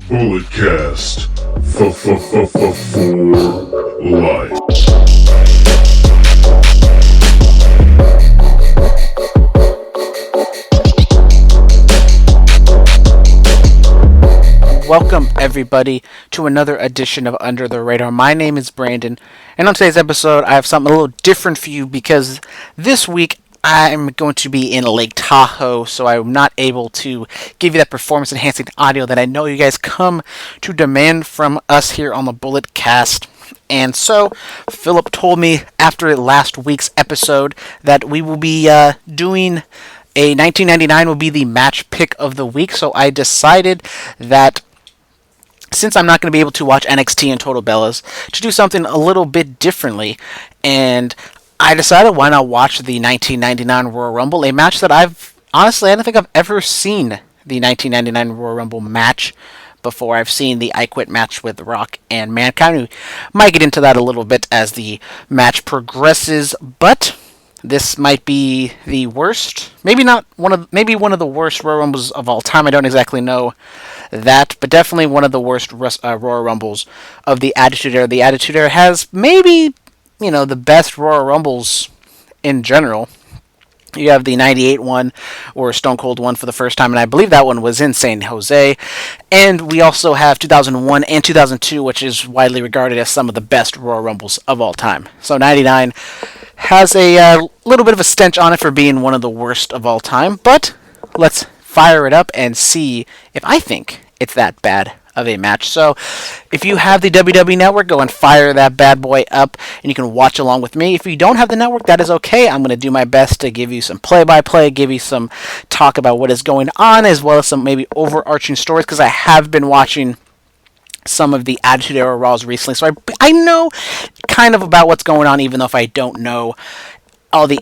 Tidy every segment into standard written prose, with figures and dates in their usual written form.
Bulletcast for life. Welcome, everybody, to another edition of Under the Radar. My name is Brandon, and on today's episode, I have something a little different for you because this week I'm going to be in Lake Tahoe, so I'm not able to give you that performance-enhancing audio that I know you guys come to demand from us here on the Bullet Cast. And so, Philip told me after last week's episode that we will be doing a 1999 will be the match pick of the week, so I decided that since I'm not going to be able to watch NXT and Total Bellas, to do something a little bit differently. And I decided why not watch the 1999 Royal Rumble, a match that I don't think I've ever seen the 1999 Royal Rumble match before. I've seen the I Quit match with Rock and Mankind. We might get into that a little bit as the match progresses, but this might be the worst, maybe one of the worst Royal Rumbles of all time. I don't exactly know that, but definitely one of the worst Royal Rumbles of the Attitude Era. The Attitude Era has maybe, the best Royal Rumbles in general. You have the 98 one, or Stone Cold won for the first time, and I believe that one was in San Jose. And we also have 2001 and 2002, which is widely regarded as some of the best Royal Rumbles of all time. So 99 has a little bit of a stench on it for being one of the worst of all time, but let's fire it up and see if I think it's that bad of a match. So if you have the WWE Network, go and fire that bad boy up and you can watch along with me. If you don't have the network, that is okay. I'm going to do my best to give you some play-by-play, give you some talk about what is going on, as well as some maybe overarching stories, because I have been watching some of the Attitude Era Raws recently, so I know kind of about what's going on, even though I don't know all the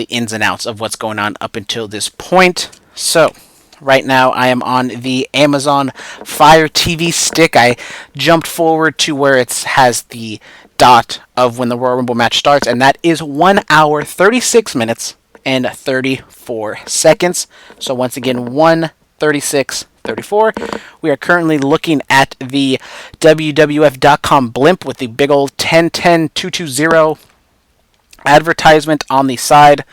ins and outs of what's going on up until this point. So right now I am on the Amazon Fire TV stick. I jumped forward to where it has the dot of when the Royal Rumble match starts, and that is 1 hour 36 minutes and 34 seconds. So once again, 1:36:34. We are currently looking at the WWF.com blimp with the big old 10-10-220 advertisement on the side.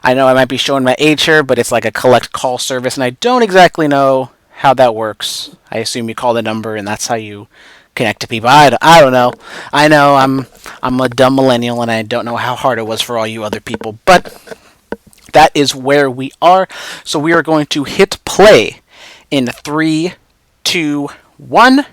I know I might be showing my age here, but it's like a collect call service, and I don't exactly know how that works. I assume you call the number, and that's how you connect to people. I don't know. I know I'm a dumb millennial, and I don't know how hard it was for all you other people, but that is where we are. So we are going to hit play in 3, 2, 1.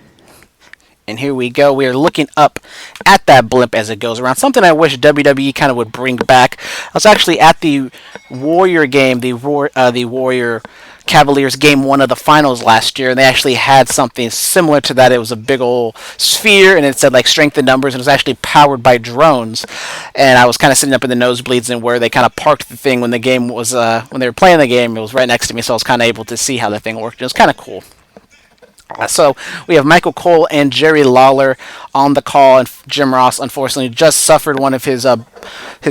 And here we go. We are looking up at that blimp as it goes around. Something I wish WWE kind of would bring back. I was actually at the Warrior game, the Warrior Cavaliers game 1 of the finals last year, and they actually had something similar to that. It was a big old sphere, and it said like strength in numbers, and it was actually powered by drones. And I was kind of sitting up in the nosebleeds, and where they kind of parked the thing when the game was when they were playing the game, it was right next to me, so I was kind of able to see how the thing worked. It was kind of cool. So we have Michael Cole and Jerry Lawler on the call, and Jim Ross unfortunately just suffered one of his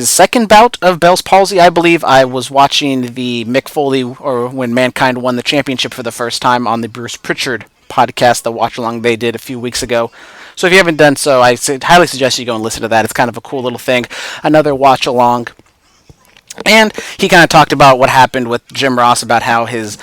second bout of Bell's palsy. I believe I was watching the Mick Foley, or when Mankind won the championship for the first time, on the Bruce Pritchard podcast, the watch along they did a few weeks ago. So if you haven't done so, I highly suggest you go and listen to that. It's kind of a cool little thing, another watch along. And he kind of talked about what happened with Jim Ross, about how his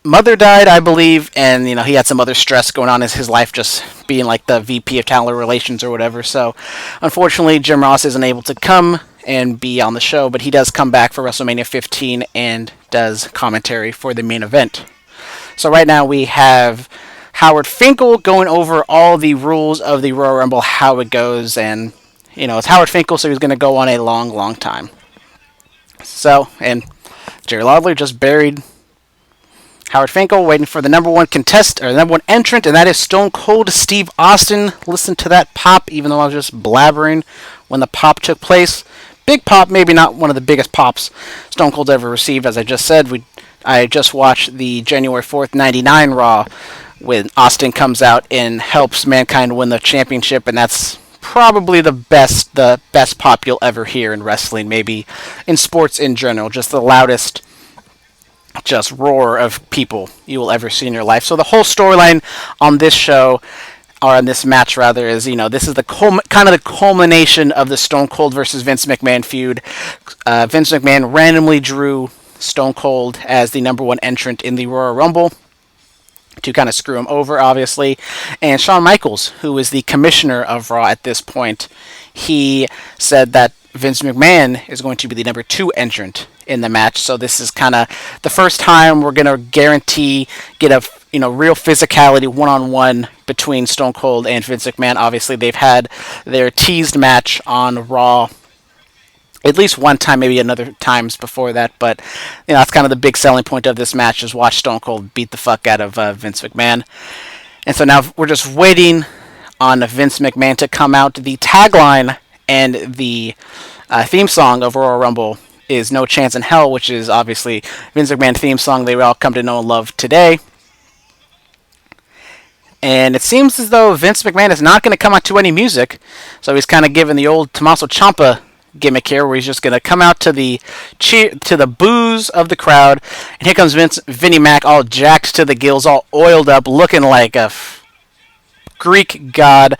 mother died, I believe, and he had some other stress going on in his life, just being like the VP of Talent Relations or whatever. So unfortunately, Jim Ross isn't able to come and be on the show, but he does come back for WrestleMania 15 and does commentary for the main event. So right now we have Howard Finkel going over all the rules of the Royal Rumble, how it goes, and it's Howard Finkel, so he's going to go on a long time. So, and Jerry Lawler just buried Howard Finkel, waiting for the number one entrant, and that is Stone Cold Steve Austin. Listen to that pop, even though I was just blabbering when the pop took place. Big pop, maybe not one of the biggest pops Stone Cold's ever received. As I just said, I just watched the January 4th, 99 Raw, when Austin comes out and helps Mankind win the championship, and that's probably the best pop you'll ever hear in wrestling, maybe in sports in general. Just just roar of people you will ever see in your life. So the whole storyline on this show, or on this match rather, is this is the kind of the culmination of the Stone Cold versus Vince McMahon feud. Vince McMahon randomly drew Stone Cold as the number one entrant in the Royal Rumble to kind of screw him over, obviously. And Shawn Michaels, who is the commissioner of Raw at this point, he said that Vince McMahon is going to be the number two entrant in the match. So this is kind of the first time we're going to guarantee get a real physicality one-on-one between Stone Cold and Vince McMahon. Obviously, they've had their teased match on Raw at least one time, maybe another times before that, but that's kind of the big selling point of this match, is watch Stone Cold beat the fuck out of Vince McMahon. And so now we're just waiting on Vince McMahon to come out. The tagline and the theme song of Royal Rumble is "No Chance in Hell," which is obviously Vince McMahon theme song they all come to know and love today. And it seems as though Vince McMahon is not going to come out to any music, so he's kind of giving the old Tommaso Ciampa gimmick here, where he's just going to come out to the boos of the crowd, and here comes Vinnie Mac, all jacked to the gills, all oiled up, looking like a Greek god.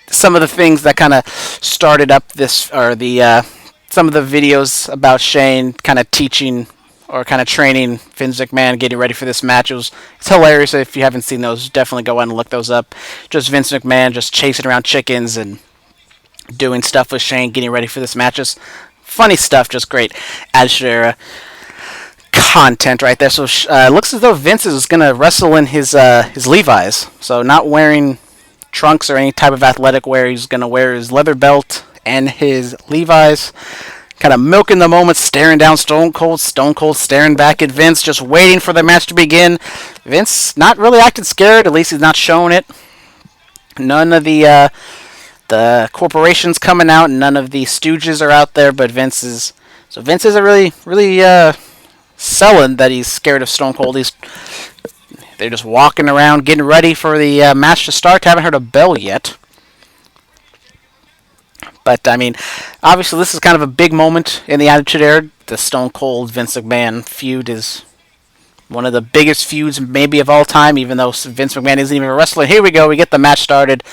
Some of the things that kind of started up this, or the some of the videos about Shane kind of teaching or kind of training Vince McMahon, getting ready for this match. It's hilarious. If you haven't seen those, definitely go on and look those up. Just Vince McMahon just chasing around chickens and doing stuff with Shane, getting ready for this match. Just funny stuff, just great Attitude Era content right there. So it looks as though Vince is going to wrestle in his Levi's. So not wearing trunks or any type of athletic wear. He's going to wear his leather belt and his Levi's. Kind of milking the moment, staring down Stone Cold. Stone Cold staring back at Vince, just waiting for the match to begin. Vince not really acting scared, at least he's not showing it. None of the corporations coming out, and none of the stooges are out there, but Vince isn't really selling that he's scared of Stone Cold. They're just walking around, getting ready for the match to start. Haven't heard a bell yet. But, I mean, obviously this is kind of a big moment in the Attitude Era. The Stone Cold Vince McMahon feud is one of the biggest feuds maybe of all time, even though Vince McMahon isn't even a wrestler. Here we go, we get the match started,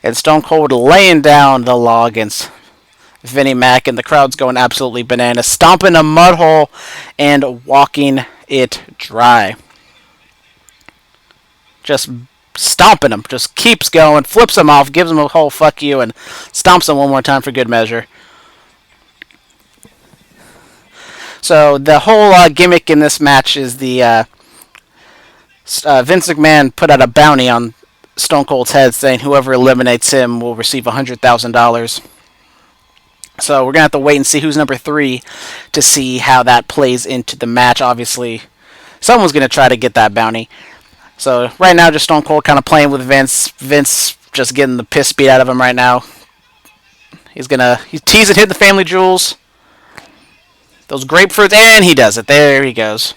and Stone Cold laying down the law against Vinnie Mac, and the crowd's going absolutely bananas, stomping a mud hole and walking it dry. Just stomping him, just keeps going, flips him off, gives him a whole fuck you, and stomps him one more time for good measure. So the whole gimmick in this match is the Vince McMahon put out a bounty on Stone Cold's head, saying whoever eliminates him will receive $100,000. So we're going to have to wait and see who's number 3 to see how that plays into the match. Obviously, someone's going to try to get that bounty. So right now, just Stone Cold kind of playing with Vince. Vince just getting the piss beat out of him right now. He's teasing, hit the family jewels. Those grapefruits, and he does it. There he goes.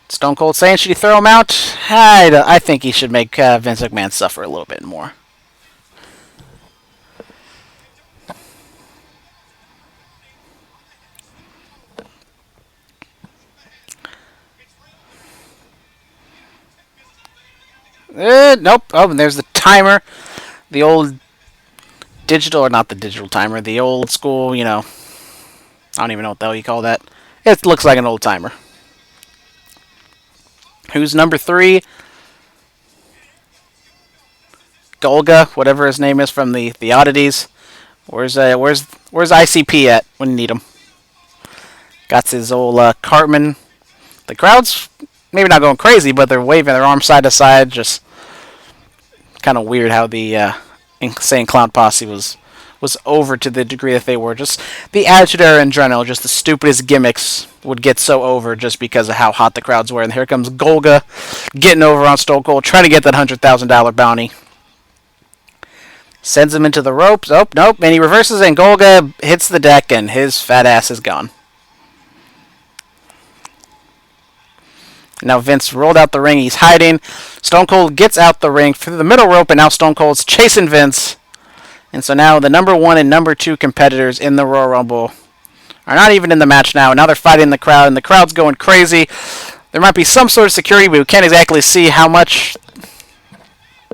Stone Cold saying, should he throw him out? I think he should make Vince McMahon suffer a little bit more. Nope. Oh, and there's the timer. The old digital, or not the digital timer, the old school, I don't even know what the hell you call that. It looks like an old timer. Who's number 3? Golga, whatever his name is from the Oddities. Where's ICP at when you need him? Got his old Cartman. The crowd's maybe not going crazy, but they're waving their arms side to side. Just kind of weird how the Insane Clown Posse was over to the degree that they were. Just the Attitude Era in general, just the stupidest gimmicks would get so over just because of how hot the crowds were. And here comes Golga getting over on Stone Cold, trying to get that $100,000 bounty. Sends him into the ropes. Oh, nope. And he reverses, and Golga hits the deck, and his fat ass is gone. Now Vince rolled out the ring. He's hiding. Stone Cold gets out the ring through the middle rope, and now Stone Cold's chasing Vince. And so now the number 1 and number 2 competitors in the Royal Rumble are not even in the match now. Now they're fighting the crowd, and the crowd's going crazy. There might be some sort of security, but we can't exactly see how much.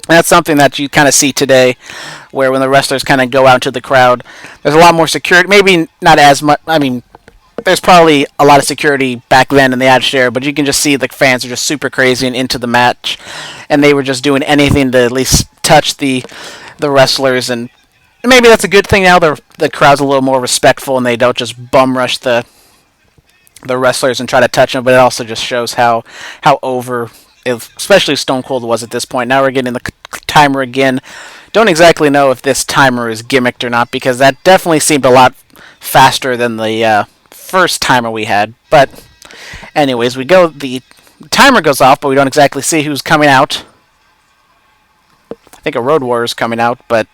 That's something that you kind of see today, where when the wrestlers kind of go out into the crowd, there's a lot more security. Maybe not as much. I mean, there's probably a lot of security back then in the Attitude Era, but you can just see the fans are just super crazy and into the match, and they were just doing anything to at least touch the wrestlers. And maybe that's a good thing now. The crowd's a little more respectful, and they don't just bum rush the wrestlers and try to touch them. But it also just shows how over, especially Stone Cold, was at this point. Now we're getting the timer again. Don't exactly know if this timer is gimmicked or not, because that definitely seemed a lot faster than the first timer we had. But anyways, the timer goes off, but we don't exactly see who's coming out. I think a Road Warrior is coming out, but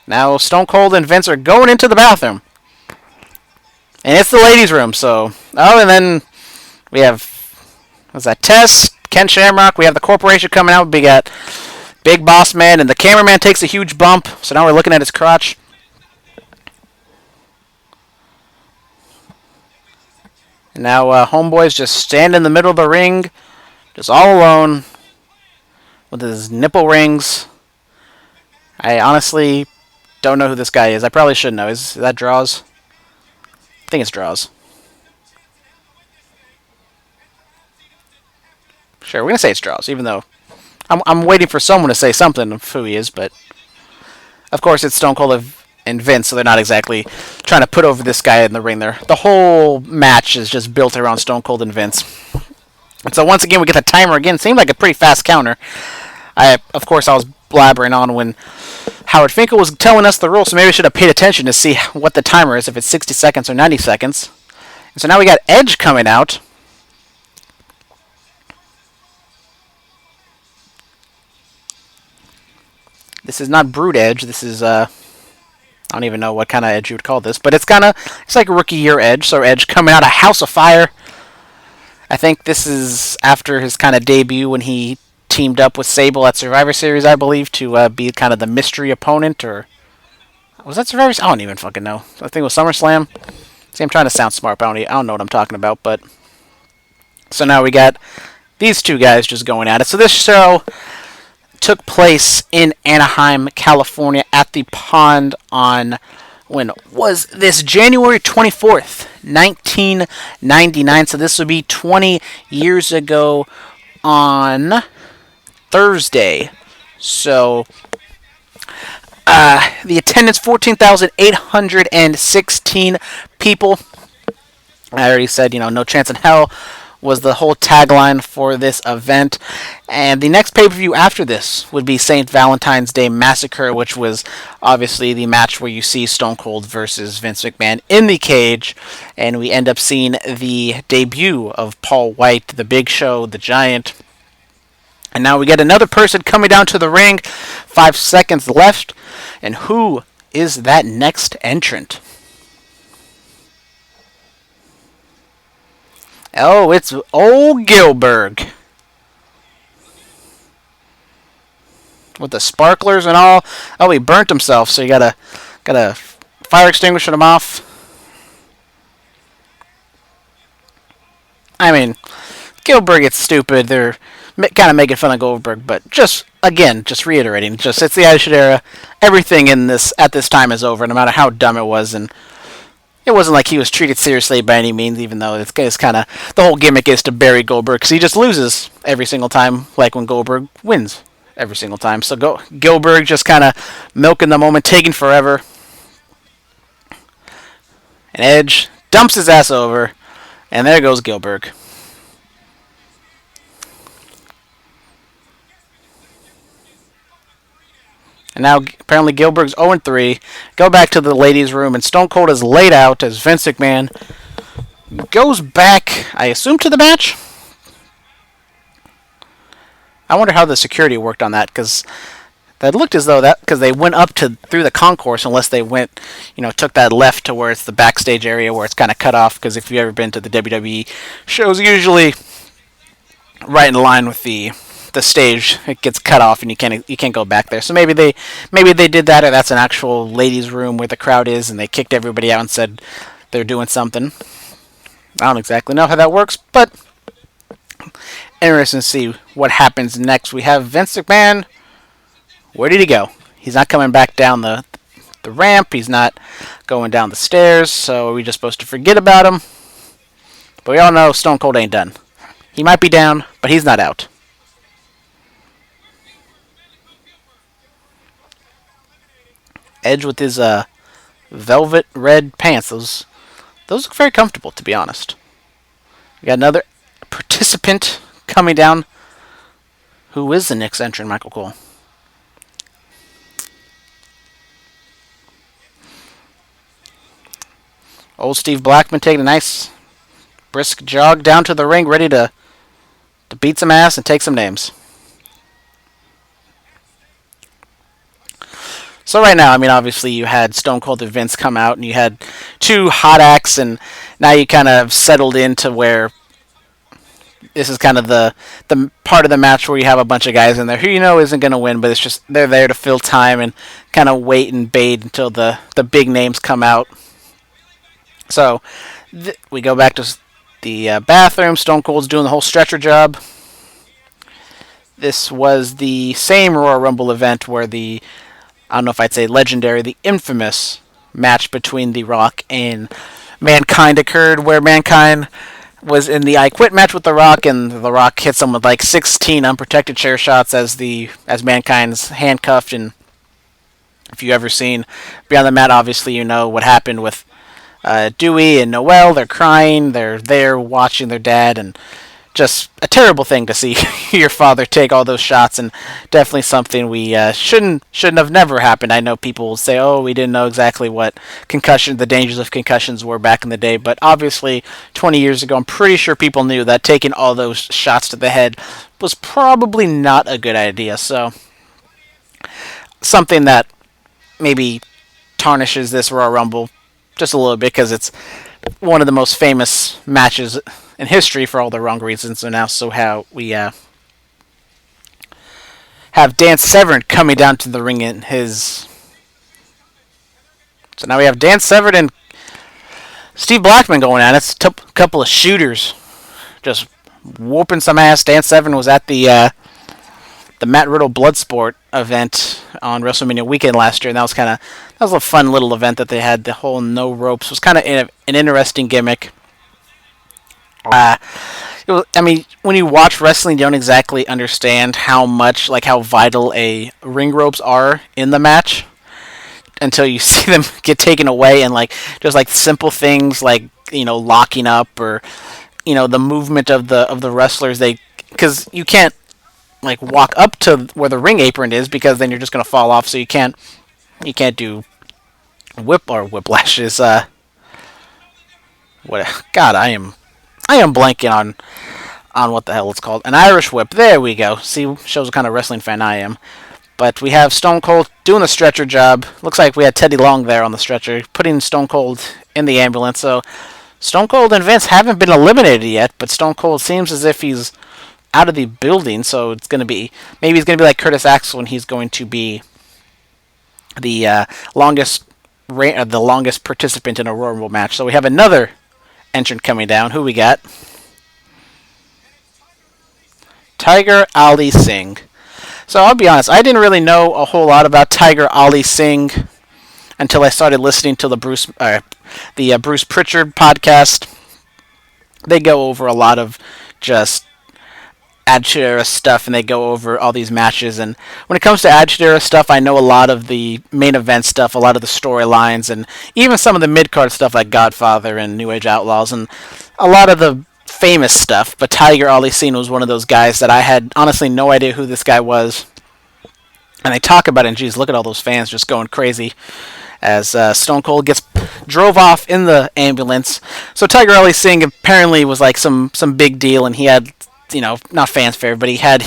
now Stone Cold and Vince are going into the bathroom. And it's the ladies' room, so... Oh, and then we have... What's that? Tess, Ken Shamrock. We have the Corporation coming out. We got Big Boss Man, and the cameraman takes a huge bump. So now we're looking at his crotch. And now Homeboy's just standing in the middle of the ring, just all alone, with his nipple rings. I honestly don't know who this guy is. I probably should know. Is that Draws? I think it's Draws. Sure, we're going to say it's Draws, even though I'm waiting for someone to say something of who he is, but of course it's Stone Cold and Vince, so they're not exactly trying to put over this guy in the ring there. The whole match is just built around Stone Cold and Vince. And so once again, we get the timer again. Seemed like a pretty fast counter. Of course, I was blabbering on when Howard Finkel was telling us the rules, so maybe I should have paid attention to see what the timer is, if it's 60 seconds or 90 seconds. And so now we got Edge coming out. This is not Brood Edge. This is, I don't even know what kind of Edge you would call this, but it's like a rookie year Edge. So Edge coming out of House of Fire. I think this is after his kind of debut when he teamed up with Sable at Survivor Series, I believe, to be kind of the mystery opponent, or was that Survivor Series? I don't even fucking know. I think it was SummerSlam. See, I'm trying to sound smart, but I don't know what I'm talking about. But so now we got these two guys just going at it. So this show took place in Anaheim, California, at the Pond on, when was this? January 24th, 1999. So this would be 20 years ago on Thursday. So the attendance, 14,816 people. I already said, no chance in hell was the whole tagline for this event. And the next pay-per-view after this would be St. Valentine's Day Massacre, which was obviously the match where you see Stone Cold versus Vince McMahon in the cage, and we end up seeing the debut of Paul White, the Big Show, the Giant. And now we get another person coming down to the ring. 5 seconds left. And who is that next entrant? Oh, it's old Gilbert. With the sparklers and all. Oh, he burnt himself, so you gotta fire extinguisher him off. I mean, Gilbert gets stupid. They're kind of making fun of Goldberg, but just reiterating, it's the Attitude Era. Everything in this at this time is over, no matter how dumb it was, and it wasn't like he was treated seriously by any means, even though it's kind of the whole gimmick is to bury Goldberg, because he just loses every single time, like when Goldberg wins every single time. So Gilbert just kind of milking the moment, taking forever. And Edge dumps his ass over, and there goes Gilbert. And now, apparently, Gilbert's 0-3. Go back to the ladies' room, and Stone Cold is laid out as Vince McMahon goes back, I assume, to the match? I wonder how the security worked on that, because that looked as though because they went up through the concourse, unless they went, took that left to where it's the backstage area where it's kind of cut off, because if you've ever been to the WWE shows, usually right in line with the stage. It gets cut off and you can't go back there. So maybe they did that, or that's an actual ladies' room where the crowd is, and they kicked everybody out and said they're doing something. I don't exactly know how that works, but interesting to see what happens next. We have Vince McMahon. Where did he go? He's not coming back down the ramp. He's not going down the stairs. So are we just supposed to forget about him? But we all know Stone Cold ain't done. He might be down, but he's not out. Edge with his velvet red pants. Those look very comfortable, to be honest. We got another participant coming down. Who is the next entrant, Michael Cole? Old Steve Blackman taking a nice brisk jog down to the ring, ready to beat some ass and take some names. So right now, I mean, obviously you had Stone Cold and Vince come out, and you had two hot acts, and now you kind of settled into where this is kind of the part of the match where you have a bunch of guys in there who you know isn't going to win, but it's just they're there to fill time and kind of wait and bait until the big names come out. So we go back to the bathroom. Stone Cold's doing the whole stretcher job. This was the same Royal Rumble event where I don't know if I'd say legendary, the infamous match between The Rock and Mankind occurred, where Mankind was in the I Quit match with The Rock, and The Rock hits him with like 16 unprotected chair shots as Mankind's handcuffed. And if you've ever seen Beyond the Mat, obviously you know what happened with Dewey and Noel. They're crying, they're there watching their dad, and just a terrible thing to see your father take all those shots, and definitely something we shouldn't have never happened. I know people will say, "Oh, we didn't know exactly what the dangers of concussions were back in the day," but obviously, 20 years ago, I'm pretty sure people knew that taking all those shots to the head was probably not a good idea. So, something that maybe tarnishes this Royal Rumble just a little bit because it's one of the most famous matches in history for all the wrong reasons. And also how we have Dan Severn coming down to the ring in his. So now we have Dan Severn and Steve Blackman going at it. It's a couple of shooters just whooping some ass. Dan Severn was at the Matt Riddle Bloodsport event on WrestleMania weekend last year, and that was a fun little event that they had. The whole no ropes was kind of an interesting gimmick. I mean, when you watch wrestling, you don't exactly understand how vital a ring ropes are in the match until you see them get taken away, and just simple things like locking up, or the movement of the wrestlers. Because you can't walk up to where the ring apron is, because then you're just gonna fall off. So you can't do whiplashes. What? God, I am blanking on what the hell it's called. An Irish whip. There we go. See, shows what kind of wrestling fan I am. But we have Stone Cold doing the stretcher job. Looks like we had Teddy Long there on the stretcher, putting Stone Cold in the ambulance. So Stone Cold and Vince haven't been eliminated yet, but Stone Cold seems as if he's out of the building. So it's going to be, maybe he's going to be like Curtis Axel, and he's going to be the longest participant in a Royal Rumble match. So we have another entrant coming down. Who we got? Tiger Ali Singh. So I'll be honest, I didn't really know a whole lot about Tiger Ali Singh until I started listening to the Bruce Pritchard podcast. They go over a lot of just Attitude Era stuff, and they go over all these matches. And when it comes to Attitude Era stuff, I know a lot of the main event stuff, a lot of the storylines, and even some of the mid-card stuff like Godfather and New Age Outlaws, and a lot of the famous stuff. But Tiger Ali Singh was one of those guys that I had honestly no idea who this guy was. And they talk about it, and geez, look at all those fans just going crazy as Stone Cold drove off in the ambulance. So Tiger Ali Singh apparently was like some big deal, and he had, not fanfare, but he had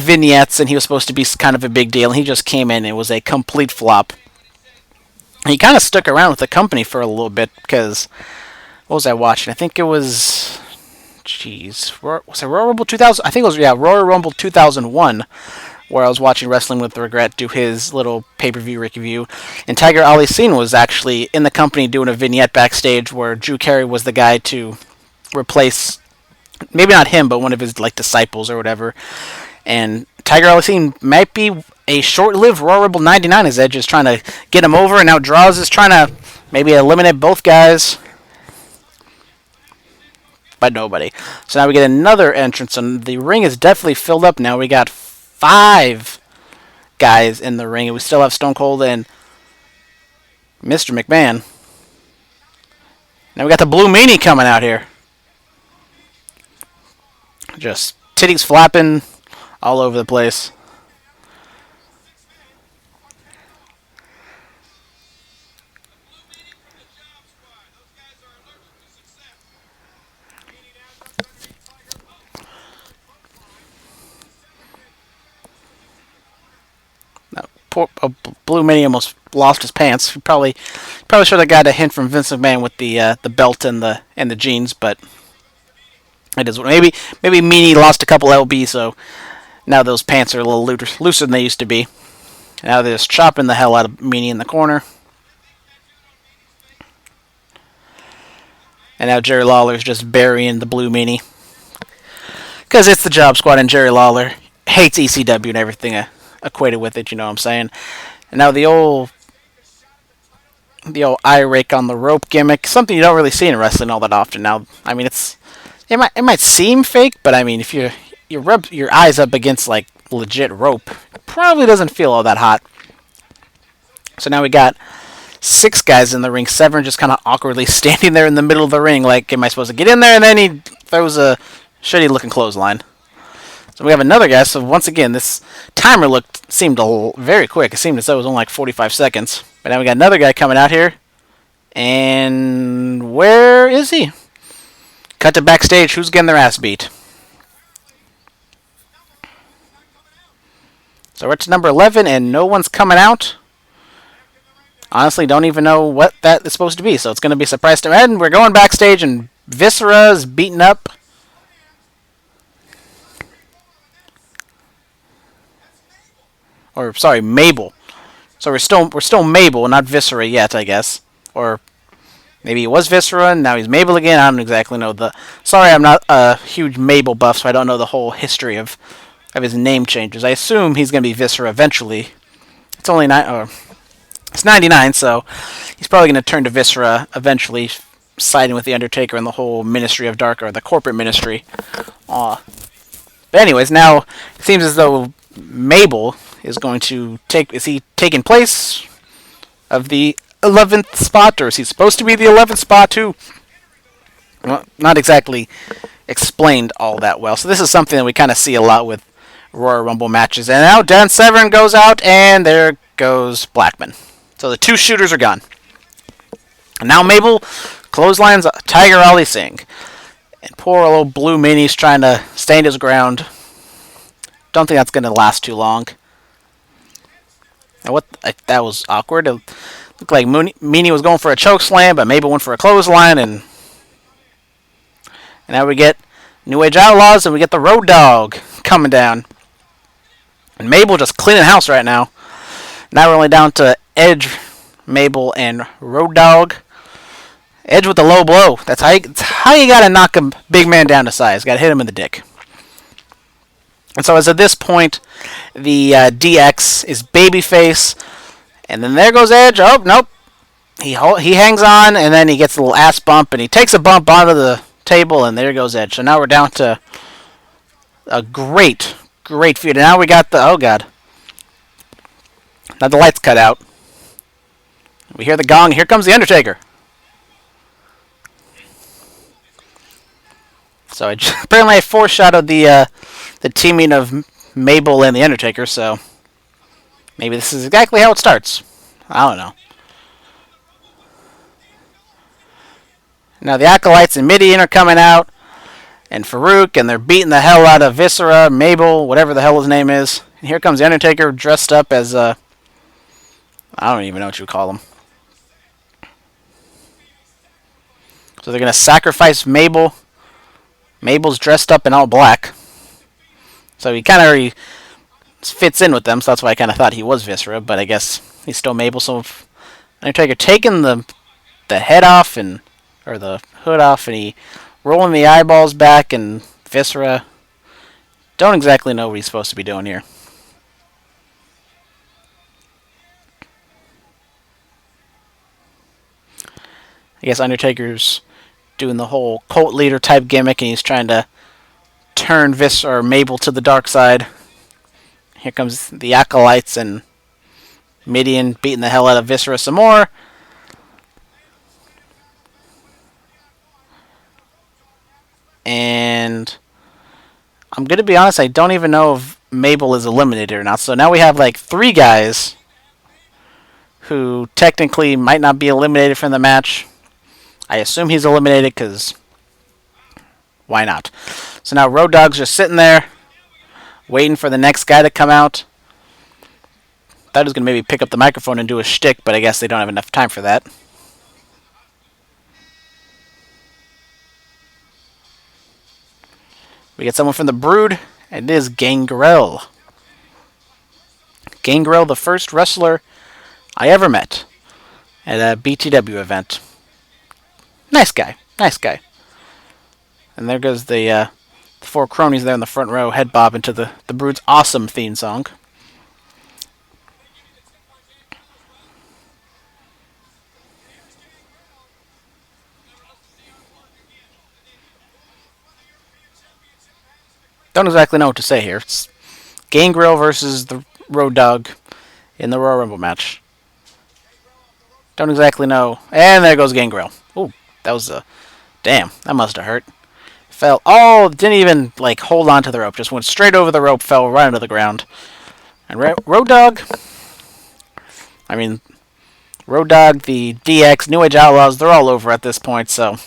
vignettes, and he was supposed to be kind of a big deal, and he just came in and it was a complete flop. And he kind of stuck around with the company for a little bit, because what was I watching? I think it was jeez, was it Royal Rumble 2000? I think it was, yeah, Royal Rumble 2001, where I was watching Wrestling with Regret do his little pay-per-view review, and Tiger Ali Singh was actually in the company doing a vignette backstage where Drew Carey was the guy to replace, maybe not him, but one of his like disciples or whatever. And Tiger Ali Singh might be a short-lived Royal Rumble 99 as Edge is trying to get him over, and now Draws is trying to maybe eliminate both guys. But nobody. So now we get another entrance, and the ring is definitely filled up now. We got 5 guys in the ring, and we still have Stone Cold and Mr. McMahon. Now we got the Blue Meanie coming out here. Just titties flapping all over the place. Poor Blue Mini almost lost his pants. He probably should have got a hint from Vince McMahon with the belt and the jeans, but it is maybe Meanie lost a couple lbs, so now those pants are a little looser than they used to be. Now they're just chopping the hell out of Meanie in the corner, and now Jerry Lawler's just burying the Blue Meanie because it's the Job Squad, and Jerry Lawler hates ECW and everything equated with it, you know what I'm saying? And now the old eye rake on the rope gimmick, something you don't really see in wrestling all that often now. I mean, it might seem fake, but I mean, if you rub your eyes up against like legit rope, it probably doesn't feel all that hot. So now we got 6 guys in the ring, 7 just kind of awkwardly standing there in the middle of the ring, like, am I supposed to get in there? And then he throws a shitty looking clothesline. So we have another guy. So once again, this timer seemed very quick. It seemed as though it was only like 45 seconds. But now we got another guy coming out here. And where is he? Cut to backstage. Who's getting their ass beat? So we're to number 11, and no one's coming out. Honestly, don't even know what that is supposed to be. So it's going to be a surprise to end. We're going backstage, and Viscera is beaten up. Or sorry, Mabel. So we're still Mabel, not Viscera yet, I guess. Or maybe it was Viscera and now he's Mabel again. I don't exactly know Sorry, I'm not a huge Mabel buff, so I don't know the whole history of his name changes. I assume he's gonna be Viscera eventually. It's only it's 99, so he's probably gonna turn to Viscera eventually, siding with the Undertaker and the whole Ministry of Dark, or the corporate ministry. But anyways, now it seems as though Mabel is going to is he taking place of the 11th spot, or is he supposed to be the 11th spot too? Well, not exactly explained all that well. So this is something that we kind of see a lot with Royal Rumble matches. And now Dan Severn goes out, and there goes Blackman. So the 2 shooters are gone. And now Mabel clotheslines Tiger Ali Singh. And poor old Blue Meanie's trying to stand his ground. Don't think that's going to last too long. And that was awkward. It looked like Meanie was going for a choke slam, but Mabel went for a clothesline, and now we get New Age Outlaws, and we get the Road Dogg coming down. And Mabel just cleaning house right now. Now we're only down to Edge, Mabel, and Road Dogg. Edge with the low blow. That's how you gotta knock a big man down to size. Gotta hit him in the dick. And so as of this point, the DX is babyface, and then there goes Edge. Oh, nope. He hangs on, and then he gets a little ass bump, and he takes a bump onto the table, and there goes Edge. So now we're down to a great feud. And now we got oh god. Now the lights cut out. We hear the gong. Here comes the Undertaker. So apparently I foreshadowed the teaming of Mabel and the Undertaker, so maybe this is exactly how it starts. I don't know. Now the Acolytes and Midian are coming out, and Farouk, and they're beating the hell out of Viscera, Mabel, whatever the hell his name is. And here comes the Undertaker dressed up as I don't even know what you would call him. So they're going to sacrifice Mabel Mabel's dressed up in all black, so he kind of already fits in with them. So that's why I kind of thought he was Viscera, but I guess he's still Mabel. So Undertaker taking the head off and or the hood off, and he rolling the eyeballs back, and Viscera don't exactly know what he's supposed to be doing here. I guess Undertaker's doing the whole cult leader type gimmick, and he's trying to turn or Mabel to the dark side. Here comes the Acolytes and Midian beating the hell out of Viscera some more. And I'm going to be honest, I don't even know if Mabel is eliminated or not. So now we have like 3 guys who technically might not be eliminated from the match. I assume he's eliminated because why not? So now Road Dogg's just sitting there waiting for the next guy to come out. Thought he was going to maybe pick up the microphone and do a shtick, but I guess they don't have enough time for that. We get someone from the Brood, and it is Gangrel. Gangrel, the first wrestler I ever met at a BTW event. Nice guy. And there goes the 4 cronies there in the front row, head bobbing to the Brood's awesome theme song. Don't exactly know what to say here. It's Gangrel versus the Road Dogg in the Royal Rumble match. Don't exactly know. And there goes Gangrel. Ooh, that was a... Damn, that must have hurt. Fell. Oh, didn't even, like, hold on to the rope. Just went straight over the rope, fell right into the ground. And Road Dogg... I mean, Road Dogg, the DX, New Age Outlaws, they're all over at this point, so...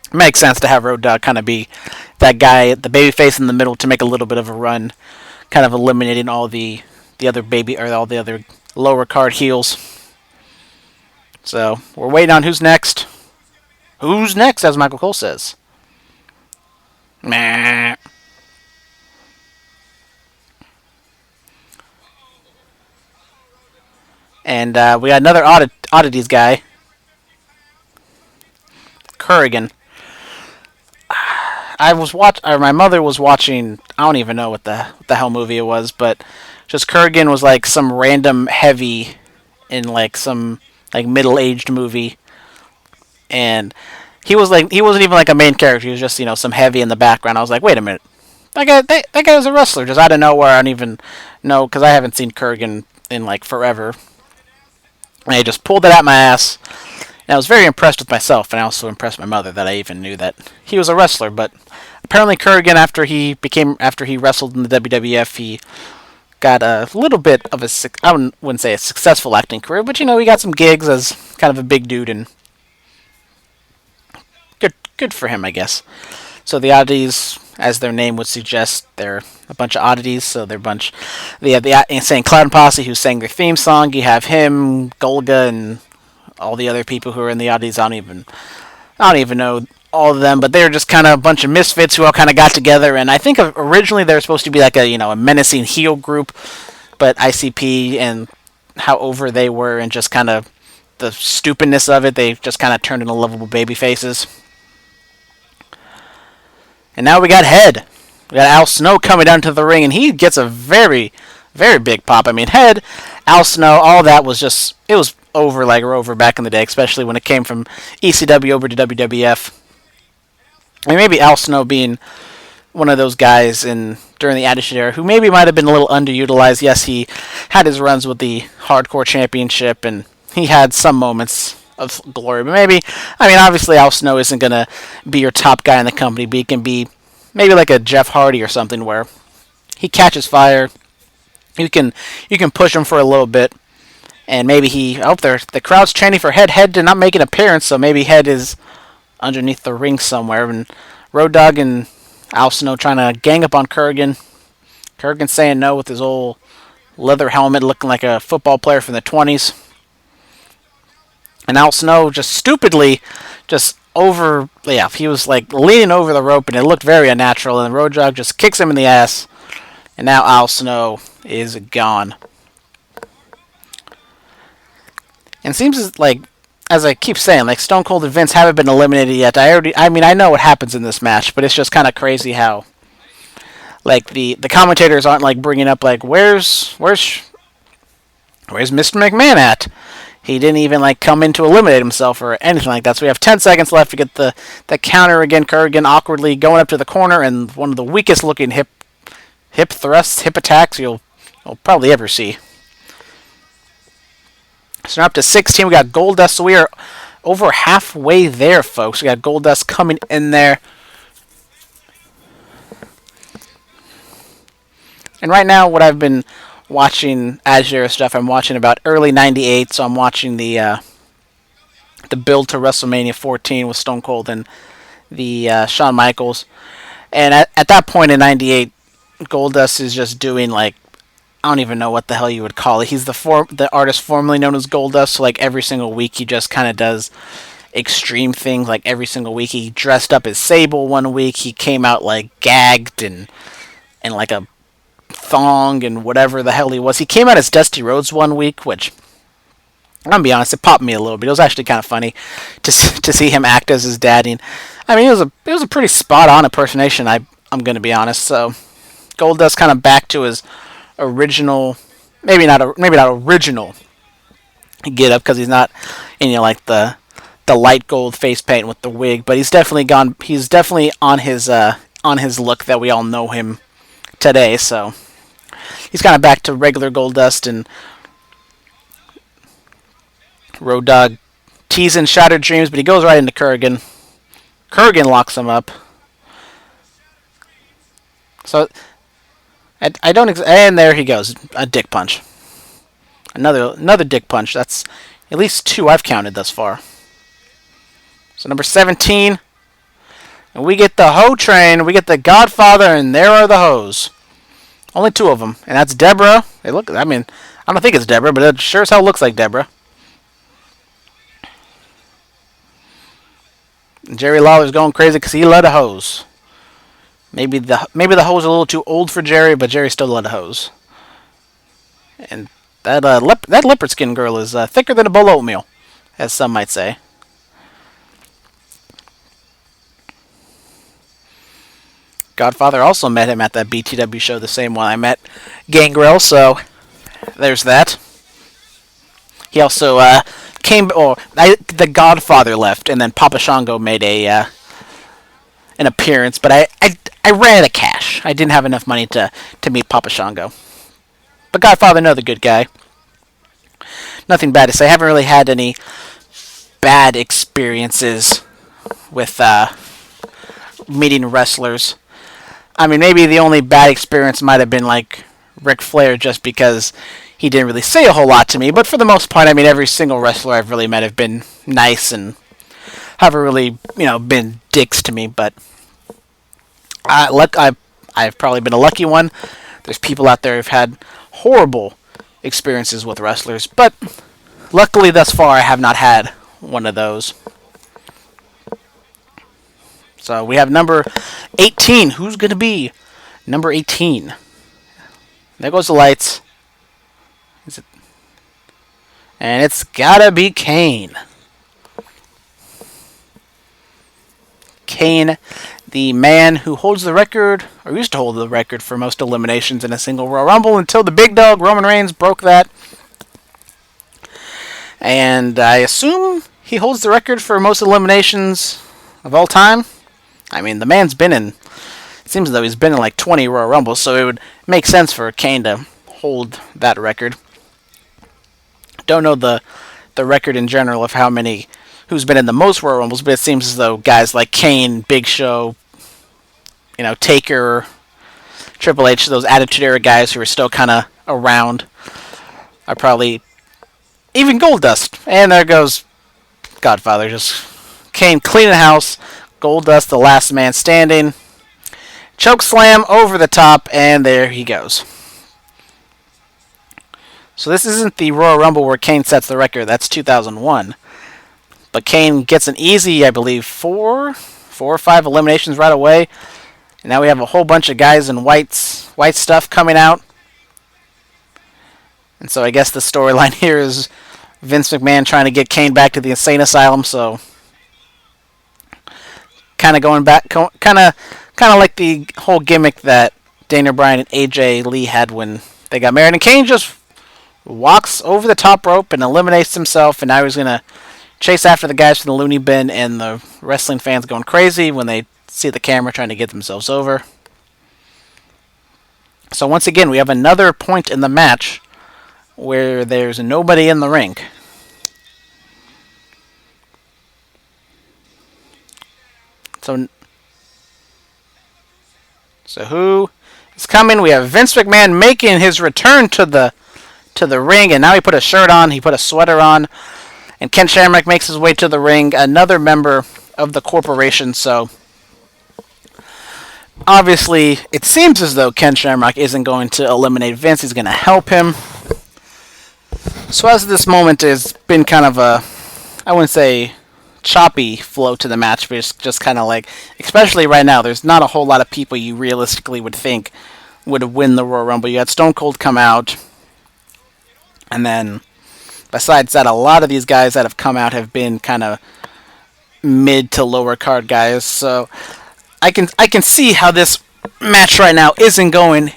It makes sense to have Road Dogg kind of be that guy, the babyface in the middle, to make a little bit of a run, kind of eliminating all the other all the other lower card heels. So we're waiting on who's next. Who's next, as Michael Cole says. Meh. And we got another oddities guy, Kurrigan. My mother was watching. I don't even know what the hell movie it was, but just Kurrigan was like some random heavy in like some like middle-aged movie, and he wasn't even like a main character. He was just some heavy in the background. I was like, wait a minute, that guy was a wrestler just out of nowhere. I don't even know because I haven't seen Kurrigan in like forever. And I just pulled it out my ass. And I was very impressed with myself, and I also impressed my mother that I even knew that he was a wrestler. But apparently, Kurrigan, after he wrestled in the WWF, he got a little bit of I wouldn't say a successful acting career, but he got some gigs as kind of a big dude, and good for him, I guess. So the oddities, as their name would suggest, they're a bunch of oddities. So they're they have the Insane Clown Posse who sang their theme song. You have him, Golga, and all the other people who are in the oddities. I don't even know all of them, but they're just kind of a bunch of misfits who all kind of got together. And I think originally they were supposed to be like a menacing heel group, but ICP and how over they were and just kind of the stupidness of it, they just kind of turned into lovable baby faces. And now we got Head. We got Al Snow coming down to the ring, and he gets a very, very big pop. I mean, Head, Al Snow, all that was just... It was over back in the day, especially when it came from ECW over to WWF. I mean, maybe Al Snow being one of those guys during the Attitude Era who maybe might have been a little underutilized. Yes, he had his runs with the Hardcore Championship, and he had some moments of glory. But maybe, I mean, obviously Al Snow isn't going to be your top guy in the company, but he can be maybe like a Jeff Hardy or something where he catches fire. You can push him for a little bit. And maybe the crowd's chanting for Head. Head did not make an appearance, so maybe Head is underneath the ring somewhere. And Road Dogg and Al Snow trying to gang up on Kurrigan. Kurrigan saying no with his old leather helmet looking like a football player from the 20s. And Al Snow just stupidly just he was like leaning over the rope, and it looked very unnatural. And Road Dogg just kicks him in the ass, and now Al Snow is gone. And it seems like, as I keep saying, like Stone Cold and Vince haven't been eliminated yet. I mean, I know what happens in this match, but it's just kind of crazy how, like, the commentators aren't like bringing up like where's Mr. McMahon at? He didn't even like come in to eliminate himself or anything like that. So we have 10 seconds left to get the counter again. Kurgan awkwardly going up to the corner, and one of the weakest looking hip thrusts, hip attacks you'll probably ever see. So now up to 16. We got Goldust. So we are over halfway there, folks. We got Goldust coming in there. And right now, what I've been watching Azure stuff, I'm watching about early '98. So I'm watching the build to WrestleMania 14 with Stone Cold and the Shawn Michaels. And at that point in '98, Goldust is just doing like, I don't even know what the hell you would call it. He's the artist formerly known as Goldust. So like every single week he just kind of does extreme things. Like every single week he dressed up as Sable one week. He came out like gagged and like a thong and whatever the hell he was. He came out as Dusty Rhodes one week, which I'm gonna be honest, it popped me a little bit. It was actually kind of funny to see him act as his daddy. And, I mean, it was a pretty spot on impersonation. I'm gonna be honest. So Goldust kind of back to his original, maybe not original get up, because he's not in like the light gold face paint with the wig, but he's definitely on his look that we all know him today. So he's kind of back to regular Goldust, and Road Dogg teasing Shattered Dreams, but he goes right into Kurgan. Kurgan locks him up. So I don't and there he goes, a dick punch. Another dick punch. That's at least 2 I've counted thus far. So number 17, and we get the Ho Train. We get the Godfather, and there are the Hoes. Only 2 of them, and that's Deborah. I mean, I don't think it's Deborah, but it sure as hell looks like Deborah. And Jerry Lawler's going crazy because he led a hose. Maybe the hose a little too old for Jerry, but Jerry still led a hose. And that leopard skin girl is thicker than a bowl of oatmeal, as some might say. Godfather also met him at that BTW show, the same one I met Gangrel, so there's that. He also the Godfather left, and then Papa Shango made an appearance, but I ran out of cash. I didn't have enough money to meet Papa Shango. But Godfather, another good guy. Nothing bad to say. I haven't really had any bad experiences with meeting wrestlers. I mean, maybe the only bad experience might have been like Ric Flair, just because he didn't really say a whole lot to me. But for the most part, I mean, every single wrestler I've really met have been nice and haven't really, been dicks to me. But I've probably been a lucky one. There's people out there who've had horrible experiences with wrestlers, but luckily thus far I have not had one of those. So we have number 18. Who's going to be number 18? There goes the lights. And it's gotta be Kane. Kane, the man who holds the record, or used to hold the record for most eliminations in a single Royal Rumble, until the big dog Roman Reigns broke that. And I assume he holds the record for most eliminations of all time. I mean, the man's been in, it seems as though he's been in like 20 Royal Rumbles, so it would make sense for Kane to hold that record. Don't know the record in general of who's been in the most Royal Rumbles, but it seems as though guys like Kane, Big Show, Taker, Triple H, those Attitude Era guys who are still kind of around, are probably even Goldust. And there goes Godfather, just Kane cleaning house. Goldust, the last man standing. Choke slam over the top, and there he goes. So this isn't the Royal Rumble where Kane sets the record. That's 2001. But Kane gets an easy, I believe, four or five eliminations right away. And now we have a whole bunch of guys in white stuff coming out. And so I guess the storyline here is Vince McMahon trying to get Kane back to the insane asylum. So kind of going back, kind of like the whole gimmick that Daniel Bryan and AJ Lee had when they got married. And Kane just walks over the top rope and eliminates himself. And now he's gonna chase after the guys from the loony bin, and the wrestling fans going crazy when they see the camera trying to get themselves over. So once again, we have another point in the match where there's nobody in the ring. So who is coming? We have Vince McMahon making his return to the ring, and now he put a shirt on, he put a sweater on, and Ken Shamrock makes his way to the ring, another member of the corporation. So obviously, it seems as though Ken Shamrock isn't going to eliminate Vince. He's going to help him. So as of this moment, it's been kind of a, I wouldn't say choppy flow to the match, but it's just kind of like, especially right now, there's not a whole lot of people you realistically would think would win the Royal Rumble. You had Stone Cold come out, and then besides that, a lot of these guys that have come out have been kind of mid to lower card guys. So I can see how this match right now isn't going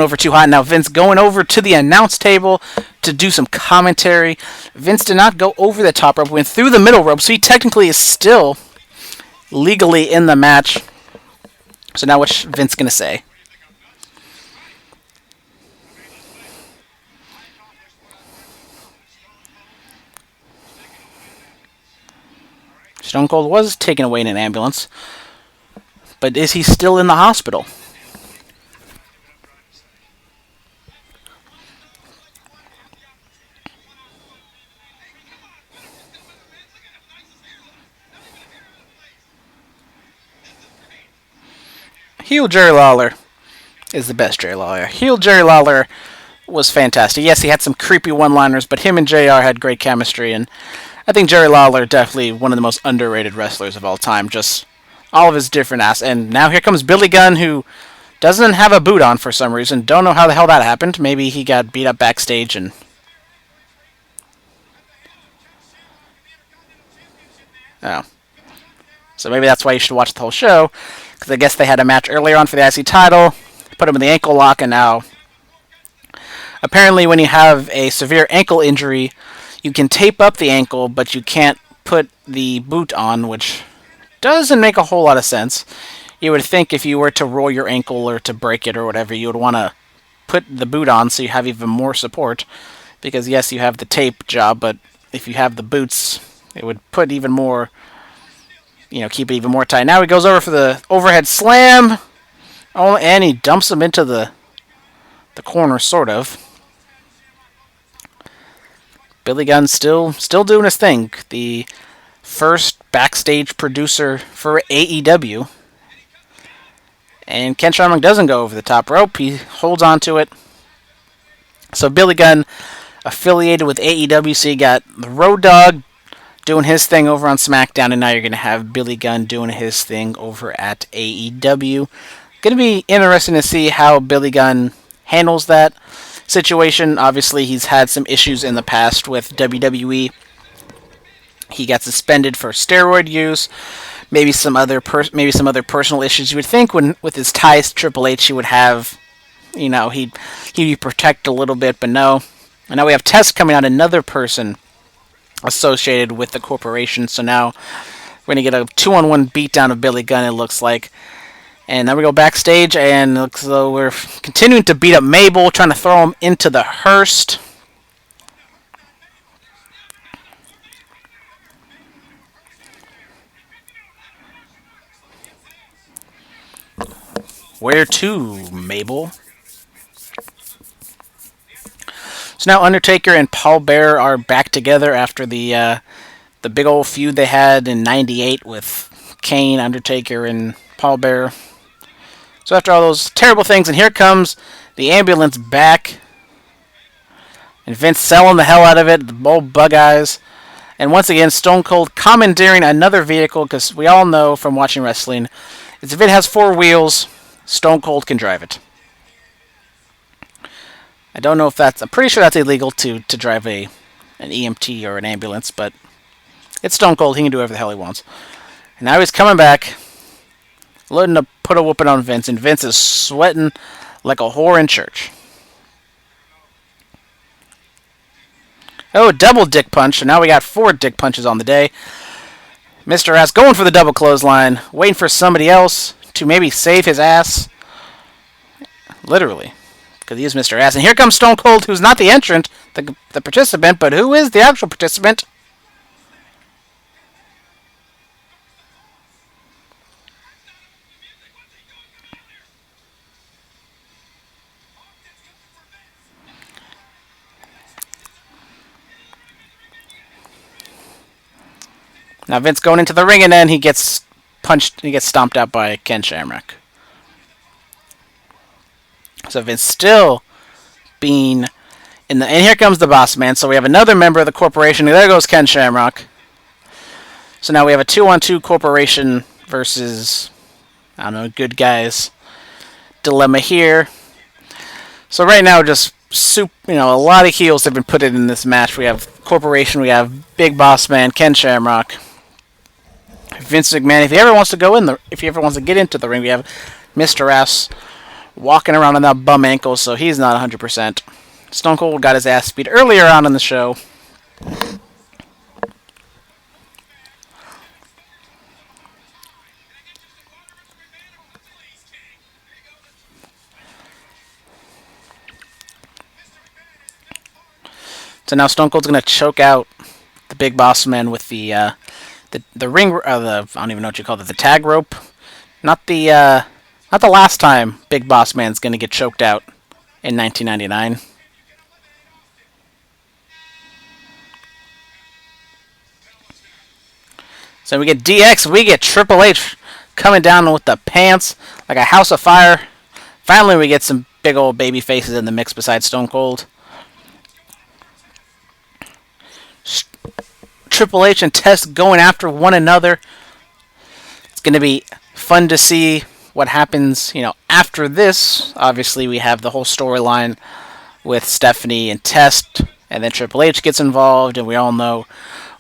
over too hot. Now Vince going over to the announce table to do some commentary. Vince did not go over the top rope, went through the middle rope, so he technically is still legally in the match. So now what's Vince gonna say? Stone Cold was taken away in an ambulance, but is he still in the hospital? Heel Jerry Lawler is the best Jerry Lawler. Heel Jerry Lawler was fantastic. Yes, he had some creepy one-liners, but him and JR had great chemistry, and I think Jerry Lawler definitely one of the most underrated wrestlers of all time. Just all of his different ass. And now here comes Billy Gunn, who doesn't have a boot on for some reason. Don't know how the hell that happened. Maybe he got beat up backstage and... Oh. So maybe that's why you should watch the whole show. Because I guess they had a match earlier on for the IC title. Put him in the ankle lock, and now... Apparently when you have a severe ankle injury, you can tape up the ankle, but you can't put the boot on, which doesn't make a whole lot of sense. You would think if you were to roll your ankle or to break it or whatever, you would want to put the boot on so you have even more support. Because yes, you have the tape job, but if you have the boots, it would put even more, keep it even more tight. Now he goes over for the overhead slam. Oh, and he dumps him into the corner, sort of. Billy Gunn still doing his thing. The first backstage producer for AEW. And Ken Shamrock doesn't go over the top rope. He holds on to it. So Billy Gunn affiliated with AEW. So you got the Road Dogg doing his thing over on SmackDown. And now you're going to have Billy Gunn doing his thing over at AEW. Going to be interesting to see how Billy Gunn handles that situation. Obviously, he's had some issues in the past with WWE. He got suspended for steroid use. Maybe some other personal issues. You would think with his ties to Triple H, he would have, he'd be protected a little bit, but no. And now we have Test coming out, another person associated with the corporation. So now we're going to get a 2-on-1 beatdown of Billy Gunn, it looks like. And then we go backstage, and it looks as though we're continuing to beat up Mabel, trying to throw him into the hearse. Where to, Mabel? So now Undertaker and Paul Bearer are back together after the big old feud they had in '98 with Kane, Undertaker, and Paul Bearer. So after all those terrible things, and here comes the ambulance back. And Vince selling the hell out of it, the old bug eyes. And once again, Stone Cold commandeering another vehicle, because we all know from watching wrestling, is if it has four wheels, Stone Cold can drive it. I don't know if that's... I'm pretty sure that's illegal to drive an EMT or an ambulance, but it's Stone Cold. He can do whatever the hell he wants. And now he's coming back, loading to put a whooping on Vince, and Vince is sweating like a whore in church. Oh, double dick punch, and now we got 4 dick punches on the day. Mr. Ass going for the double clothesline, waiting for somebody else to maybe save his ass. Literally, because he is Mr. Ass. And here comes Stone Cold, who's not the entrant, the participant, but who is the actual participant? Now Vince going into the ring, and then he gets punched. He gets stomped out by Ken Shamrock. So Vince still being in the... And here comes the boss man. So we have another member of the corporation. There goes Ken Shamrock. So now we have a 2-on-2 corporation versus, I don't know, good guys dilemma here. So right now, just a lot of heels have been put in this match. We have corporation. We have Big Boss Man Ken Shamrock. Vince McMahon, if he ever wants to get into the ring, we have Mr. Ass walking around on that bum ankle, so he's not 100%. Stone Cold got his ass beat earlier on in the show. So now Stone Cold's gonna choke out the Big Boss Man with the ring, I don't even know what you call it, the tag rope. Not the last time Big Boss Man's gonna get choked out in 1999. So we get DX, we get Triple H coming down with the pants like a house of fire. Finally, we get some big old baby faces in the mix besides Stone Cold. Triple H and Test going after one another. It's going to be fun to see what happens, after this. Obviously, we have the whole storyline with Stephanie and Test, and then Triple H gets involved, and we all know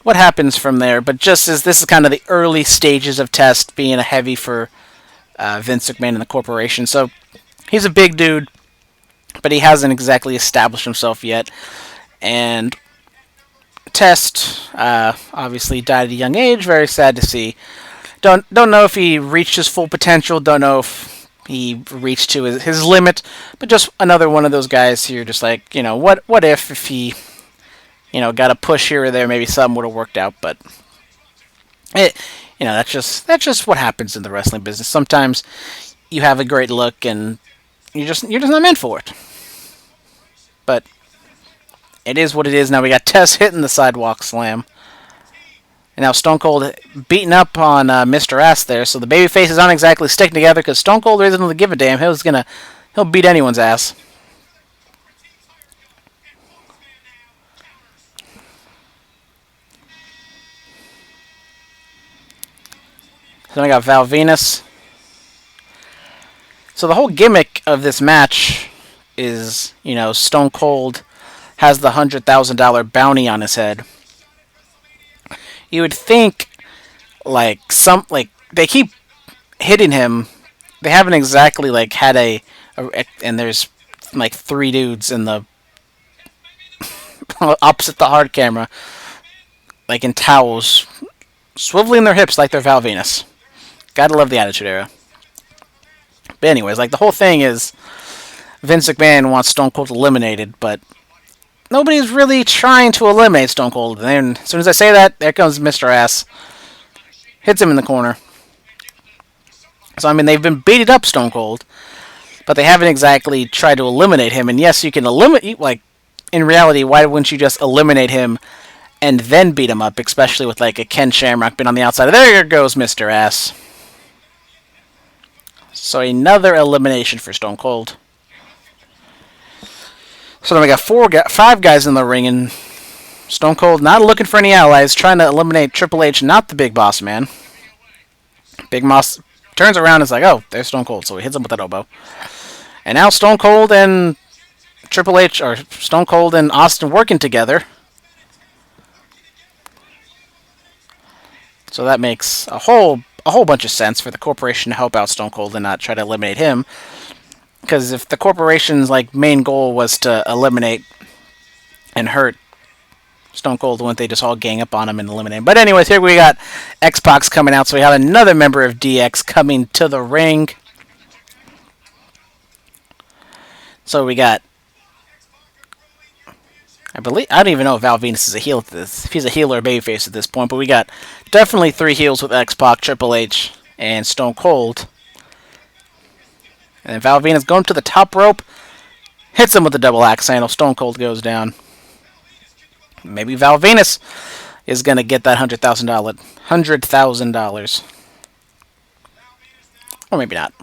what happens from there. But just as this is kind of the early stages of Test being a heavy for Vince McMahon and the corporation. So he's a big dude, but he hasn't exactly established himself yet. And Test obviously died at a young age. Very sad to see. Don't know if he reached his full potential. Don't know if he reached to his limit. But just another one of those guys here. Just like, what if he got a push here or there, maybe something would have worked out. But that's just what happens in the wrestling business. Sometimes you have a great look and you're just not meant for it. But it is what it is. Now we got Tess hitting the sidewalk slam. And now Stone Cold beating up on Mr. Ass there. So the baby faces aren't exactly sticking together because Stone Cold isn't going to give a damn. He'll beat anyone's ass. Then I got Val Venus. So the whole gimmick of this match is, Stone Cold has the $100,000 bounty on his head. You would think, they keep hitting him. They haven't exactly had and there's 3 dudes in the opposite the hard camera, in towels, swiveling their hips like they're Val Venus. Gotta love the Attitude Era. But anyways, the whole thing is Vince McMahon wants Stone Cold eliminated, but nobody's really trying to eliminate Stone Cold. And then, as soon as I say that, there comes Mr. Ass. Hits him in the corner. So, they've been beating up Stone Cold, but they haven't exactly tried to eliminate him. And yes, you can eliminate, in reality, why wouldn't you just eliminate him and then beat him up, especially with, a Ken Shamrock being on the outside. There goes Mr. Ass. So, another elimination for Stone Cold. So then we got 5 guys in the ring, and Stone Cold not looking for any allies, trying to eliminate Triple H, not the Big Boss Man. Big Boss turns around and is like, oh, there's Stone Cold, so he hits him with that elbow. And now Stone Cold and Triple H, or Stone Cold and Austin working together. So that makes a whole bunch of sense for the corporation to help out Stone Cold and not try to eliminate him. Because if the corporation's main goal was to eliminate and hurt Stone Cold, wouldn't they just all gang up on him and eliminate him? But anyways, here we got X-Pac coming out, so we have another member of DX coming to the ring. So we got, I don't even know if Val Venus is a heel at this. If he's a heel or a babyface at this point, but we got definitely 3 heels with X-Pac, Triple H, and Stone Cold. And then Val Venus going to the top rope, hits him with the double axe handle. Stone Cold goes down. Maybe Val Venus is going to get that $100,000. Or maybe not.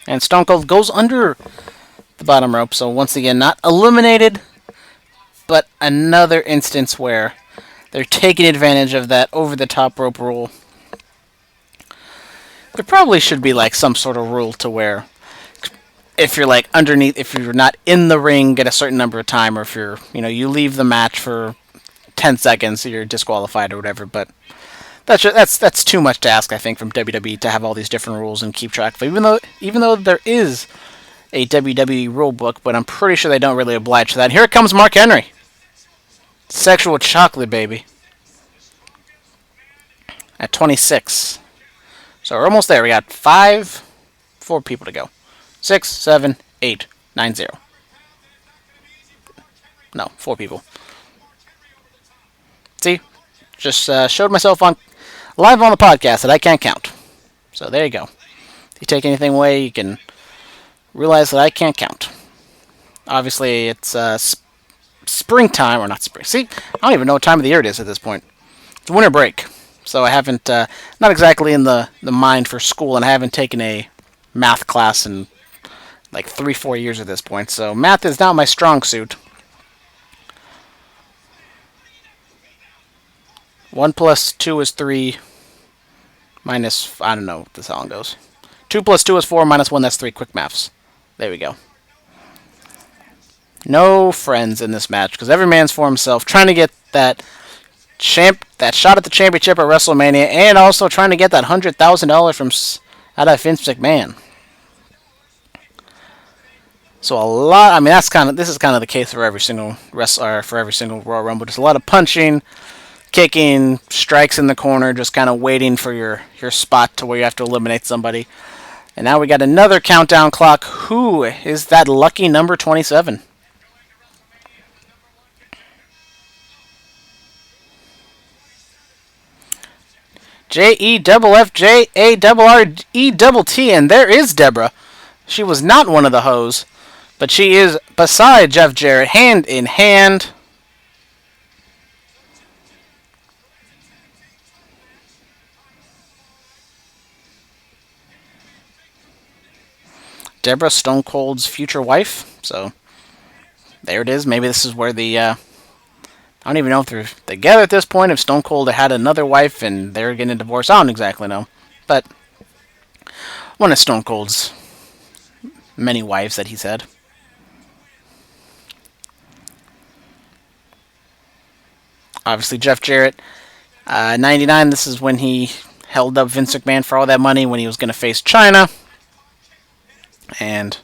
And Stone Cold goes under the bottom rope, so once again, not eliminated, but another instance where they're taking advantage of that over-the-top rope rule. There probably should be some sort of rule to where if you're underneath, if you're not in the ring at a certain number of time, or if you're, you leave the match for 10 seconds, you're disqualified or whatever, but that's too much to ask, I think, from WWE to have all these different rules and keep track of. Even though there is a WWE rule book, but I'm pretty sure they don't really oblige to that. And here comes Mark Henry, sexual chocolate baby, at 26. So we're almost there. We got 4 people to go. 6, 7, 8, 9, 0. No, 4 people. See, just showed myself live on the podcast that I can't count. So there you go. If you take anything away, you can realize that I can't count. Obviously, it's springtime, or not spring. See, I don't even know what time of the year it is at this point. It's winter break. So I haven't, not exactly in the mind for school, and I haven't taken a math class in 3-4 years at this point. So math is not my strong suit. 1 plus 2 is 3, minus, I don't know what the song goes. 2 plus 2 is 4, minus 1, that's 3. Quick maths. There we go. No friends in this match, because every man's for himself, trying to get that shot at the championship at WrestleMania, and also trying to get that $100,000 from out of Vince McMahon. So a lot. I mean, this is kind of the case for every single wrestler, for every single Royal Rumble. Just a lot of punching, kicking, strikes in the corner, just kind of waiting for your spot to where you have to eliminate somebody. And now we got another countdown clock. Who is that lucky number 27? JEFFJARRET, and there is Deborah. She was not one of the hoes, but she is beside Jeff Jarrett, hand in hand. Deborah, Stone Cold's future wife. So there it is. Maybe this is where I don't even know if they're together at this point. If Stone Cold had another wife and they're getting a divorce, I don't exactly know. But one of Stone Cold's many wives that he's had. Obviously, Jeff Jarrett, 99. This is when he held up Vince McMahon for all that money when he was going to face China. And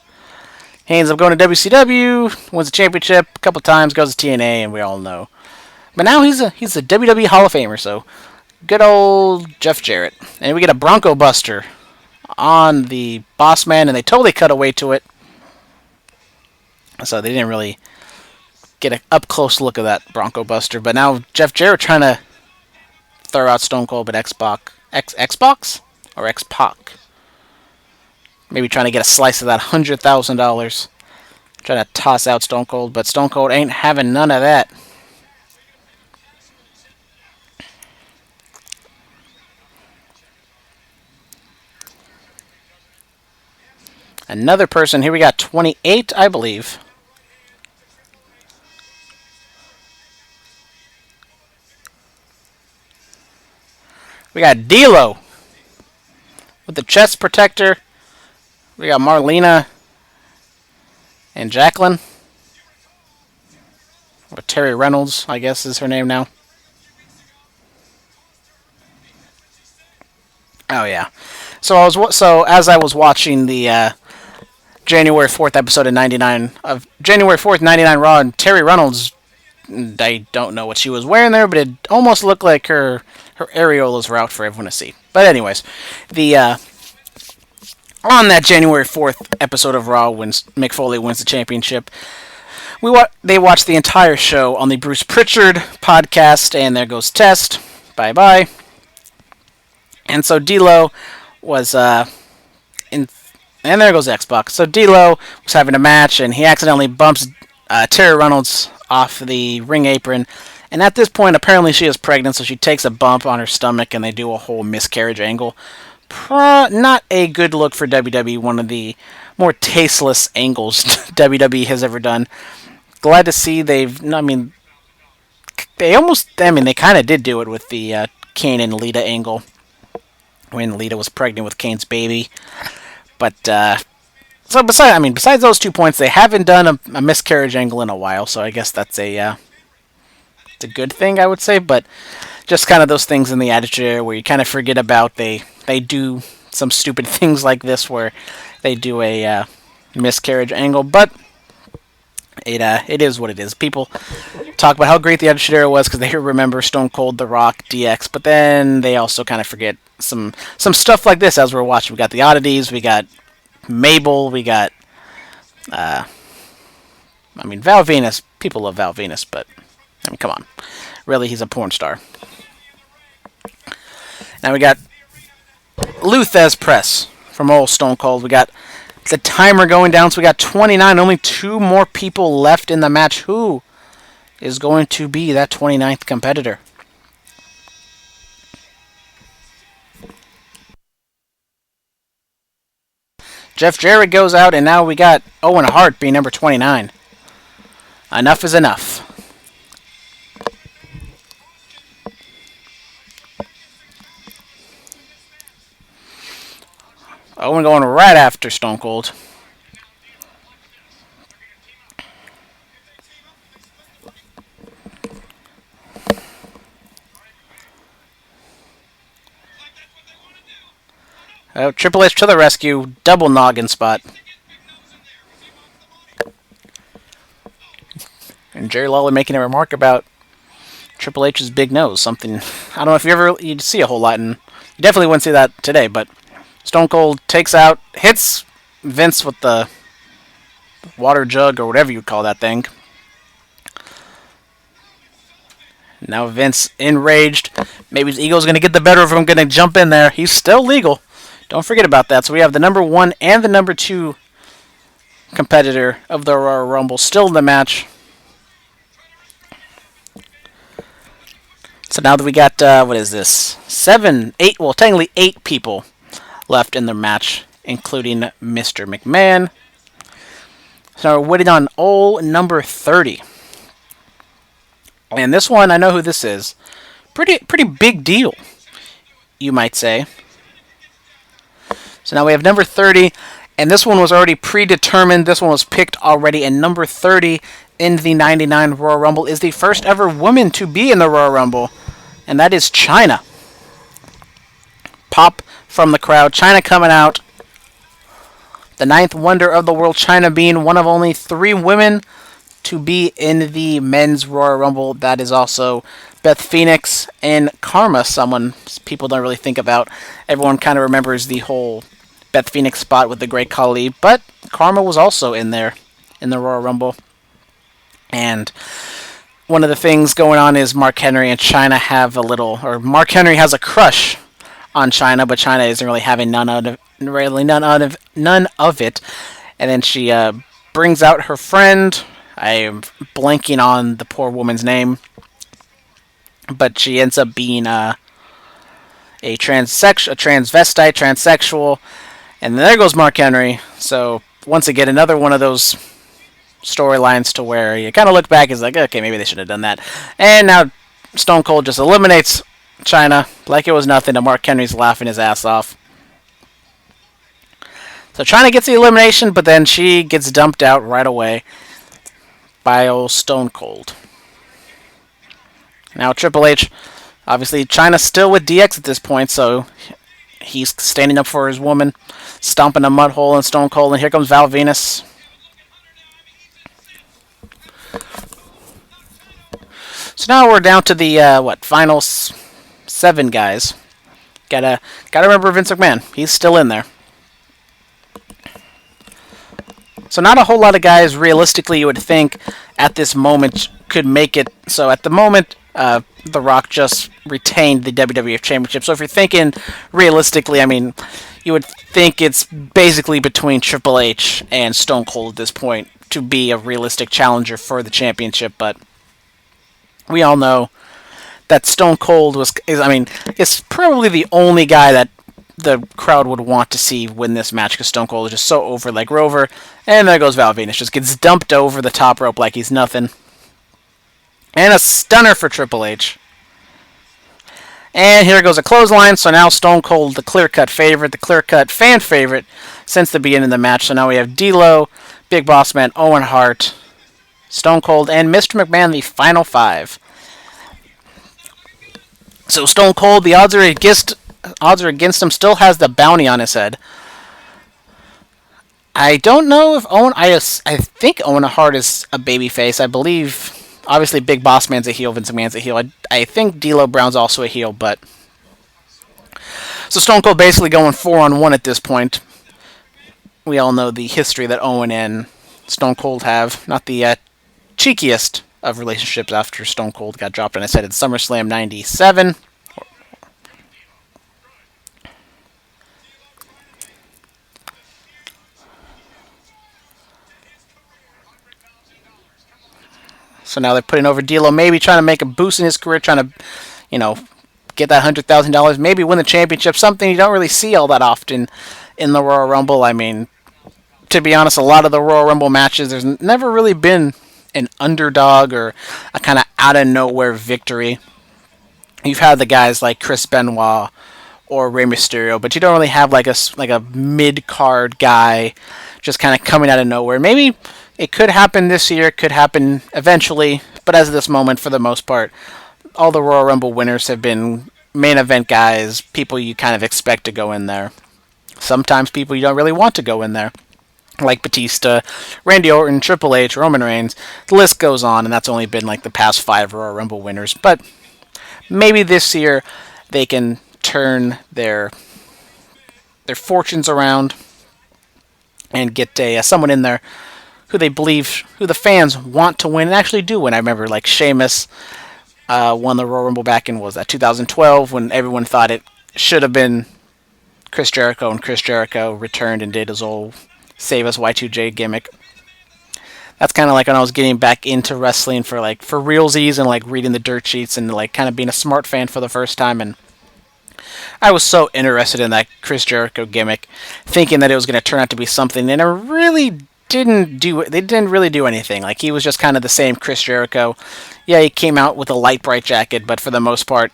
he ends up going to WCW, wins the championship a couple times, goes to TNA, and we all know. But now he's a WWE Hall of Famer, so good old Jeff Jarrett. And we get a Bronco Buster on the Boss Man, and they totally cut away to it. So they didn't really get an up-close look of that Bronco Buster. But now Jeff Jarrett trying to throw out Stone Cold, but Xbox or X Pac. Maybe trying to get a slice of that $100,000. Trying to toss out Stone Cold, but Stone Cold ain't having none of that. Another person, here we got 28, I believe. We got D'Lo with the chest protector. We got Marlena and Jacqueline. Or Terry Reynolds, I guess is her name now. Oh yeah. So as I was watching the January 4th episode of 99 of January 4th 99 Raw, and Terry Reynolds, I don't know what she was wearing there, but it almost looked like her areolas were out for everyone to see. But anyways, the on that January 4th episode of Raw, when Mick Foley wins the championship, they watched the entire show on the Bruce Pritchard podcast, and there goes Test. Bye bye. And so D'Lo was in, and there goes Xbox. So D'Lo was having a match, and he accidentally bumps Terry Reynolds off the ring apron. And at this point, apparently she is pregnant, so she takes a bump on her stomach, and they do a whole miscarriage angle. Not a good look for WWE. One of the more tasteless angles WWE has ever done. Glad to see they kind of did do it with the Kane and Lita angle when Lita was pregnant with Kane's baby. But so besides those 2 points, they haven't done a miscarriage angle in a while. So I guess that's it's a good thing, I would say. But just kind of those things in the Attitude Era where you kind of forget about. They do some stupid things like this where they do a miscarriage angle, but it is what it is. People talk about how great the Attitude Era was because they remember Stone Cold, The Rock, DX, but then they also kind of forget some stuff like this as we're watching. We got the oddities, we got Mabel, we got Val Venus. People love Val Venus, but come on, really, he's a porn star. Now we got Lou Thesz Press from old Stone Cold. We got the timer going down, so we got 29. Only 2 more people left in the match. Who is going to be that 29th competitor? Jeff Jarrett goes out, and now we got Owen Hart being number 29. Enough is enough. Owen going right after Stone Cold. Oh, Triple H to the rescue. Double noggin spot. And Jerry Lawler making a remark about Triple H's big nose. Something, I don't know if you'd see a whole lot, and you definitely wouldn't see that today, but Stone Cold hits Vince with the water jug or whatever you call that thing. Now Vince enraged. Maybe his ego's going to get the better of him, going to jump in there. He's still legal. Don't forget about that. So we have the number 1 and the number 2 competitor of the Royal Rumble still in the match. So now that we got, what is this? technically 8 people left in the match, including Mr. McMahon. So we're waiting on old number 30. And this one, I know who this is. Pretty big deal, you might say. So now we have number 30, and this one was already predetermined. This one was picked already, and number 30 in the 99 Royal Rumble is the first ever woman to be in the Royal Rumble, and that is Chyna. Pop from the crowd. Chyna coming out. The 9th wonder of the world, Chyna being one of only 3 women to be in the men's Royal Rumble. That is also Beth Phoenix and Karma, someone people don't really think about. Everyone kind of remembers the whole Beth Phoenix spot with the Great Khali, but Karma was also in there in the Royal Rumble. And one of the things going on is Mark Henry and China have a little, or Mark Henry has a crush on China, but China isn't really having none of it. And then she brings out her friend. I am blanking on the poor woman's name, but she ends up being a transvestite, transsexual, and there goes Mark Henry. So once again, another one of those storylines to where you kind of look back, is like, okay, maybe they should have done that. And now Stone Cold just eliminates China like it was nothing, and Mark Henry's laughing his ass off. So China gets the elimination, but then she gets dumped out right away by old Stone Cold. Now Triple H, obviously China's still with DX at this point, so he's standing up for his woman, stomping a mud hole in Stone Cold, and here comes Val Venus. So now we're down to the final 7 guys. Gotta remember Vince McMahon. He's still in there. So not a whole lot of guys, realistically, you would think, at this moment could make it. So at the moment, The Rock just retained the WWF Championship. So if you're thinking realistically, I mean, you would think it's basically between Triple H and Stone Cold at this point to be a realistic challenger for the championship. But we all know that Stone Cold is probably the only guy that the crowd would want to see win this match, because Stone Cold is just so over like Rover. And there goes Val Venus, just gets dumped over the top rope like he's nothing. And a stunner for Triple H. And here goes a clothesline, so now Stone Cold, the clear-cut favorite, the clear-cut fan favorite since the beginning of the match. So now we have D'Lo, Big Boss Man, Owen Hart, Stone Cold, and Mr. McMahon, the final 5. So Stone Cold, the odds are against him, still has the bounty on his head. I don't know if I think Owen Hart is a babyface. I believe, obviously, Big Boss Man's a heel, Vince McMahon's a heel. I think D'Lo Brown's also a heel, but so Stone Cold basically going 4-on-1 at this point. We all know the history that Owen and Stone Cold have. Not the cheekiest of relationships after Stone Cold got dropped on his head at SummerSlam 97. So now they're putting over D'Lo, maybe trying to make a boost in his career, trying to, get that $100,000, maybe win the championship, something you don't really see all that often in the Royal Rumble. I mean, to be honest, a lot of the Royal Rumble matches, there's never really been an underdog or a kind of out-of-nowhere victory. You've had the guys like Chris Benoit or Rey Mysterio, but you don't really have like a mid-card guy just kind of coming out of nowhere. Maybe it could happen this year, it could happen eventually, but as of this moment, for the most part, all the Royal Rumble winners have been main event guys, people you kind of expect to go in there. Sometimes people you don't really want to go in there, like Batista, Randy Orton, Triple H, Roman Reigns. The list goes on, and that's only been like the past 5 Royal Rumble winners. But maybe this year they can turn their fortunes around and get someone in there who they believe, who the fans want to win and actually do win. I remember like Sheamus won the Royal Rumble back in, 2012, when everyone thought it should have been Chris Jericho, and Chris Jericho returned and did his old Save Us Y2J gimmick. That's kind of like when I was getting back into wrestling for realsies and like reading the dirt sheets and like kind of being a smart fan for the first time, and I was so interested in that Chris Jericho gimmick, thinking that it was going to turn out to be something, and it really didn't do. They didn't really do anything. Like, he was just kind of the same Chris Jericho. Yeah, he came out with a light bright jacket, but for the most part,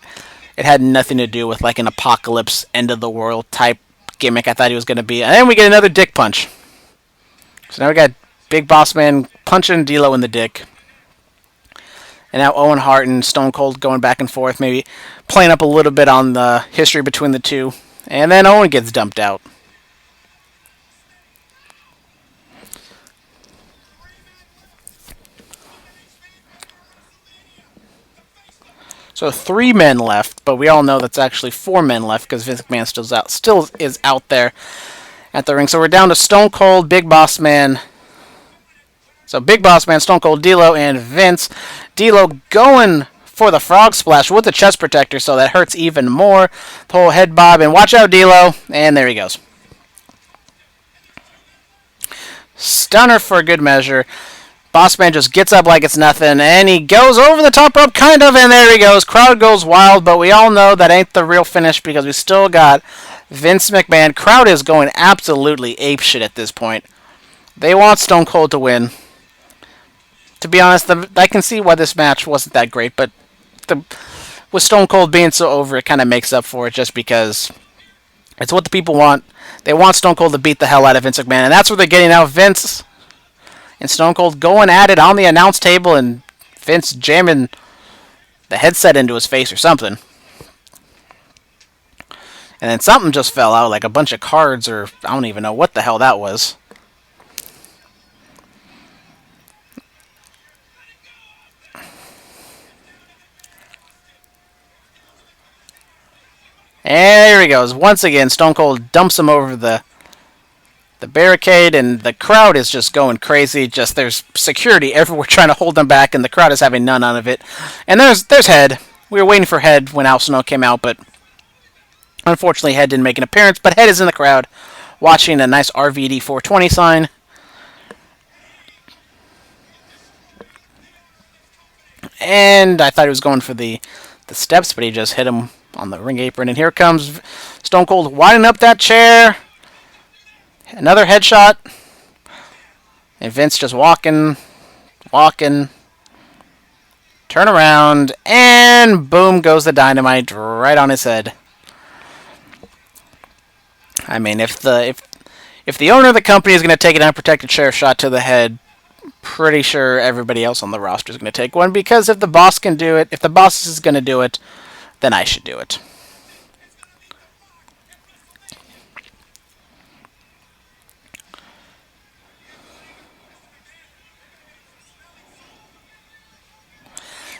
it had nothing to do with like an apocalypse, end of the world type gimmick I thought he was going to be. And then we get another dick punch. So now we got Big Boss Man punching D'Lo in the dick. And now Owen Hart and Stone Cold going back and forth, maybe playing up a little bit on the history between the two. And then Owen gets dumped out. So 3 men left, but we all know that's actually 4 men left because Vince McMahon still is out there at the ring. So we're down to Stone Cold, Big Boss Man, So Big Boss Man, Stone Cold, D'Lo, and Vince. D'Lo going for the frog splash with the chest protector, so that hurts even more. The whole head bob, and watch out, D'Lo. And there he goes. Stunner for good measure. Boss Man just gets up like it's nothing, and he goes over the top rope, kind of, and there he goes. Crowd goes wild, but we all know that ain't the real finish because we still got Vince McMahon. Crowd is going absolutely apeshit at this point. They want Stone Cold to win. To be honest, I can see why this match wasn't that great, but with Stone Cold being so over, it kind of makes up for it just because it's what the people want. They want Stone Cold to beat the hell out of Vince McMahon, and that's what they're getting now. Vince and Stone Cold going at it on the announce table, and Vince jamming the headset into his face or something. And then something just fell out, like a bunch of cards, or I don't even know what the hell that was. And there he goes. Once again, Stone Cold dumps him over the barricade, and the crowd is just going crazy. Just there's security everywhere trying to hold them back, and the crowd is having none of it. And there's Head. We were waiting for Head when Al Snow came out, but unfortunately Head didn't make an appearance. But Head is in the crowd watching a nice RVD 420 sign. And I thought he was going for the steps, but he just hit him on the ring apron. And here comes Stone Cold winding up that chair. Another headshot. And Vince just walking. Turn around. And boom goes the dynamite right on his head. I mean, if the owner of the company is going to take an unprotected chair shot to the head, pretty sure everybody else on the roster is going to take one, because if the boss can do it, if the boss is going to do it, then I should do it.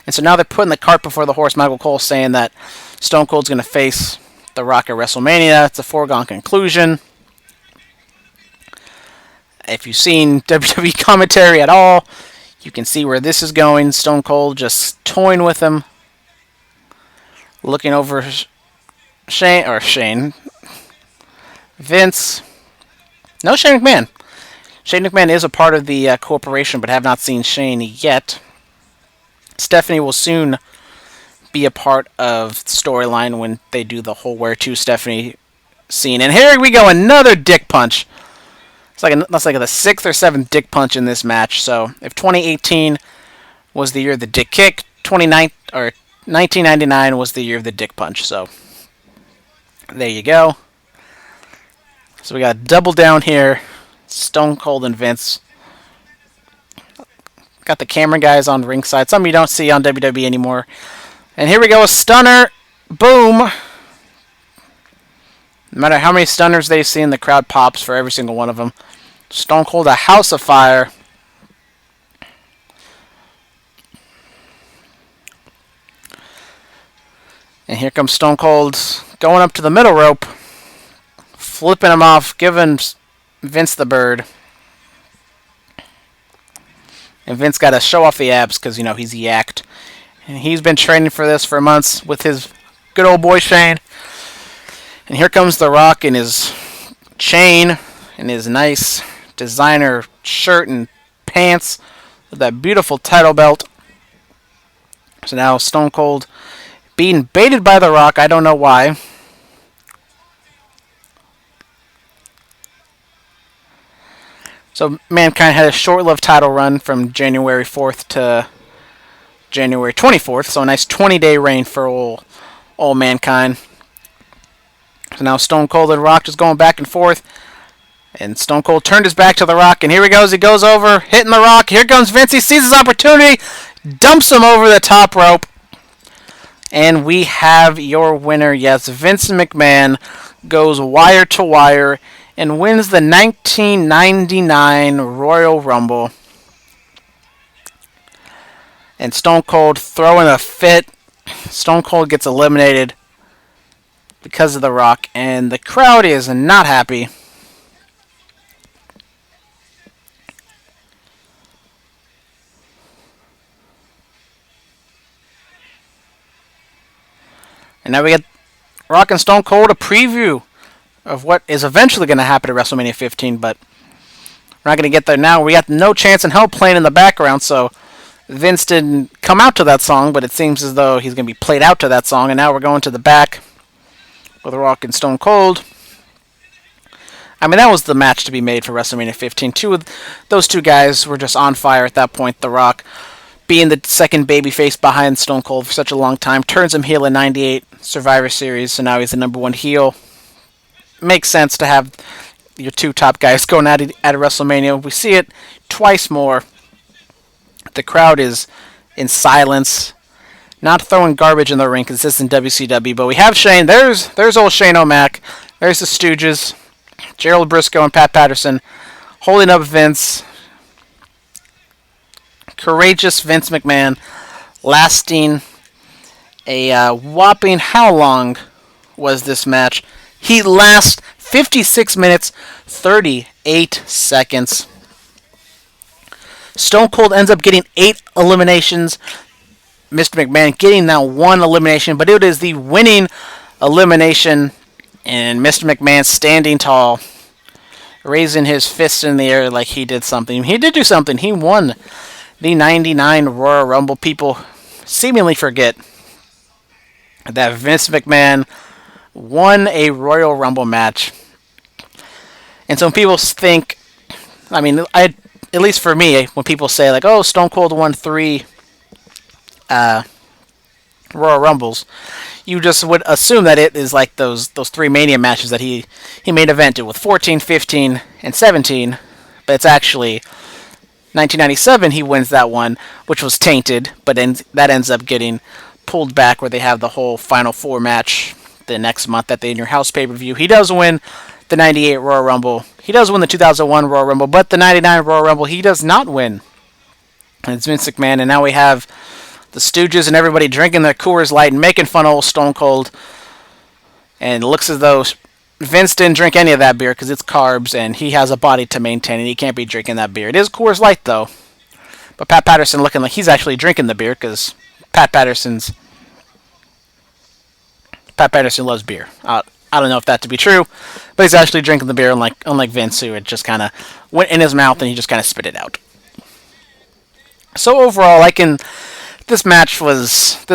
And so now they're putting the cart before the horse. Michael Cole saying that Stone Cold's going to face The Rock at WrestleMania. It's a foregone conclusion. If you've seen WWE commentary at all, you can see where this is going. Stone Cold just toying with him. Looking over Shane. Vince. No, Shane McMahon. Shane McMahon is a part of the corporation, but have not seen Shane yet. Stephanie will soon be a part of the storyline when they do the whole Where To Stephanie scene. And here we go, another dick punch. That's like the 6th or 7th dick punch in this match. So if 2018 was the year of the dick kick, 1999 was the year of the dick punch. So there you go. So we got a double down here. Stone Cold and Vince. Got the camera guys on ringside. Something you don't see on WWE anymore. And here we go, a stunner. Boom. No matter how many stunners they've seen, the crowd pops for every single one of them. Stone Cold, a house of fire. And here comes Stone Cold going up to the middle rope. Flipping him off, giving Vince the bird. And Vince got to show off the abs because, he's yacked. And he's been training for this for months with his good old boy Shane. And here comes The Rock in his chain and his nice designer shirt and pants with that beautiful title belt. So now Stone Cold being baited by The Rock. I don't know why. So Mankind had a short-lived title run from January 4th to January 24th. So a nice 20-day reign for old Mankind. So now Stone Cold and Rock just going back and forth. And Stone Cold turned his back to The Rock. And here he goes. He goes over, hitting The Rock. Here comes Vince. He sees his opportunity. Dumps him over the top rope. And we have your winner. Yes, Vince McMahon goes wire to wire and wins the 1999 Royal Rumble. And Stone Cold throwing a fit. Stone Cold gets eliminated because of The Rock, and the crowd is not happy. And now we get Rock and Stone Cold, a preview of what is eventually going to happen at WrestleMania 15, but we're not going to get there now. We got No Chance in Hell playing in the background, so Vince didn't come out to that song, but it seems as though he's going to be played out to that song, and now we're going to the back with Rock and Stone Cold. I mean, that was the match to be made for WrestleMania 15. Those two guys were just on fire at that point. The Rock, being the second babyface behind Stone Cold for such a long time, turns him heel in '98 Survivor Series, so now he's the number one heel. Makes sense to have your two top guys going at it at WrestleMania. We see it twice more. The crowd is in silence, not throwing garbage in the ring because this is in WCW. But we have Shane. There's old Shane O'Mac. There's the Stooges, Gerald Briscoe and Pat Patterson, holding up Vince. Courageous Vince McMahon, lasting a whopping, how long was this match? He lasts 56 minutes, 38 seconds. Stone Cold ends up getting 8 eliminations. Mr. McMahon getting that 1 elimination, but it is the winning elimination. And Mr. McMahon standing tall, raising his fist in the air like he did something. He did do something. He won the '99 Royal Rumble. People seemingly forget that Vince McMahon won a Royal Rumble match. And some people think, I mean, at least for me, when people say like, "Oh, Stone Cold won 3 Royal Rumbles," you just would assume that it is like those 3 Mania matches that he main evented with 14, 15, and 17. But it's actually 1997 he wins that one, which was tainted, but then that ends up getting pulled back where they have the whole Final 4 match the next month at the In Your House pay-per-view. He does win the 98 Royal Rumble. He does win the 2001 Royal Rumble, but the 99 Royal Rumble he does not win. And it's Vince McMahon, and now we have the Stooges and everybody drinking their Coors Light and making fun of old Stone Cold. And it looks as though Vince didn't drink any of that beer because it's carbs, and he has a body to maintain, and he can't be drinking that beer. It is Coors Light, though. But Pat Patterson looking like he's actually drinking the beer because Pat Patterson loves beer. I don't know if that to be true, but he's actually drinking the beer, unlike Vince, who had just kind of went in his mouth and he just kind of spit it out. So overall, this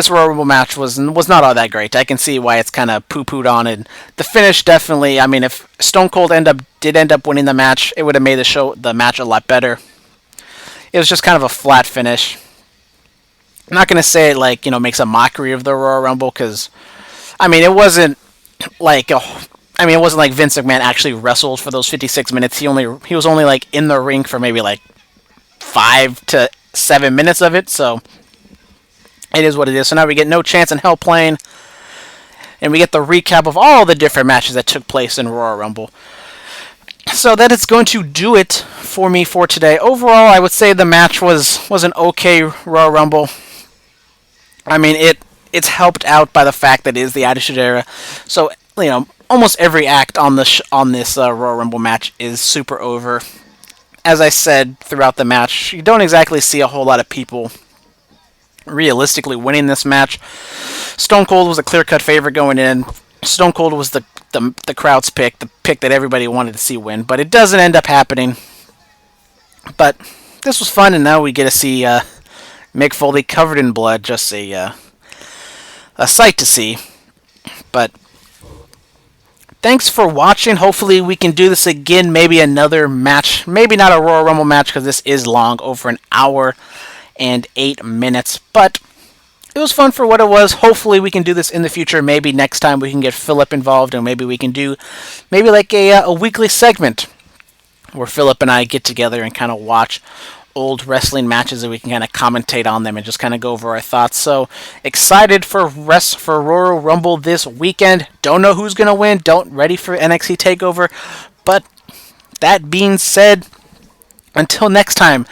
Royal Rumble match was not all that great. I can see why it's kind of poo-pooed on, and the finish definitely. I mean, if Stone Cold did end up winning the match, it would have made the match a lot better. It was just kind of a flat finish. I'm not gonna say it makes a mockery of the Royal Rumble because, I mean, it wasn't like Vince McMahon actually wrestled for those 56 minutes. He was only in the ring for maybe 5 to 7 minutes of it. So it is what it is. So now we get No Chance in Hell playing, and we get the recap of all the different matches that took place in Royal Rumble. So that is going to do it for me for today. Overall, I would say the match was an okay Royal Rumble. I mean, it's helped out by the fact that it is the Attitude Era. So, almost every act on this Royal Rumble match is super over. As I said throughout the match, you don't exactly see a whole lot of people realistically winning this match. Stone Cold was a clear-cut favorite going in. Stone Cold was the crowd's pick, the pick that everybody wanted to see win, but it doesn't end up happening. But this was fun, and now we get to see Mick Foley covered in blood, just a sight to see. But thanks for watching. Hopefully we can do this again, maybe another match. Maybe not a Royal Rumble match because this is long, over an hour and 8 minutes. But it was fun for what it was. Hopefully we can do this in the future. Maybe next time we can get Philip involved, and maybe we can do a weekly segment where Philip and I get together and kind of watch old wrestling matches, and we can kind of commentate on them and just kind of go over our thoughts. So excited for Royal Rumble this weekend. Don't know who's gonna win. Ready for NXT Takeover. But that being said, until next time,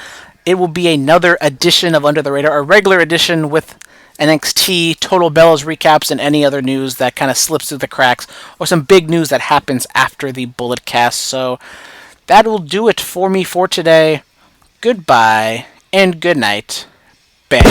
it will be another edition of Under the Radar, a regular edition with NXT, Total Bellas recaps, and any other news that kind of slips through the cracks, or some big news that happens after the Bullet Cast. So that will do it for me for today. Goodbye and good night. Bang.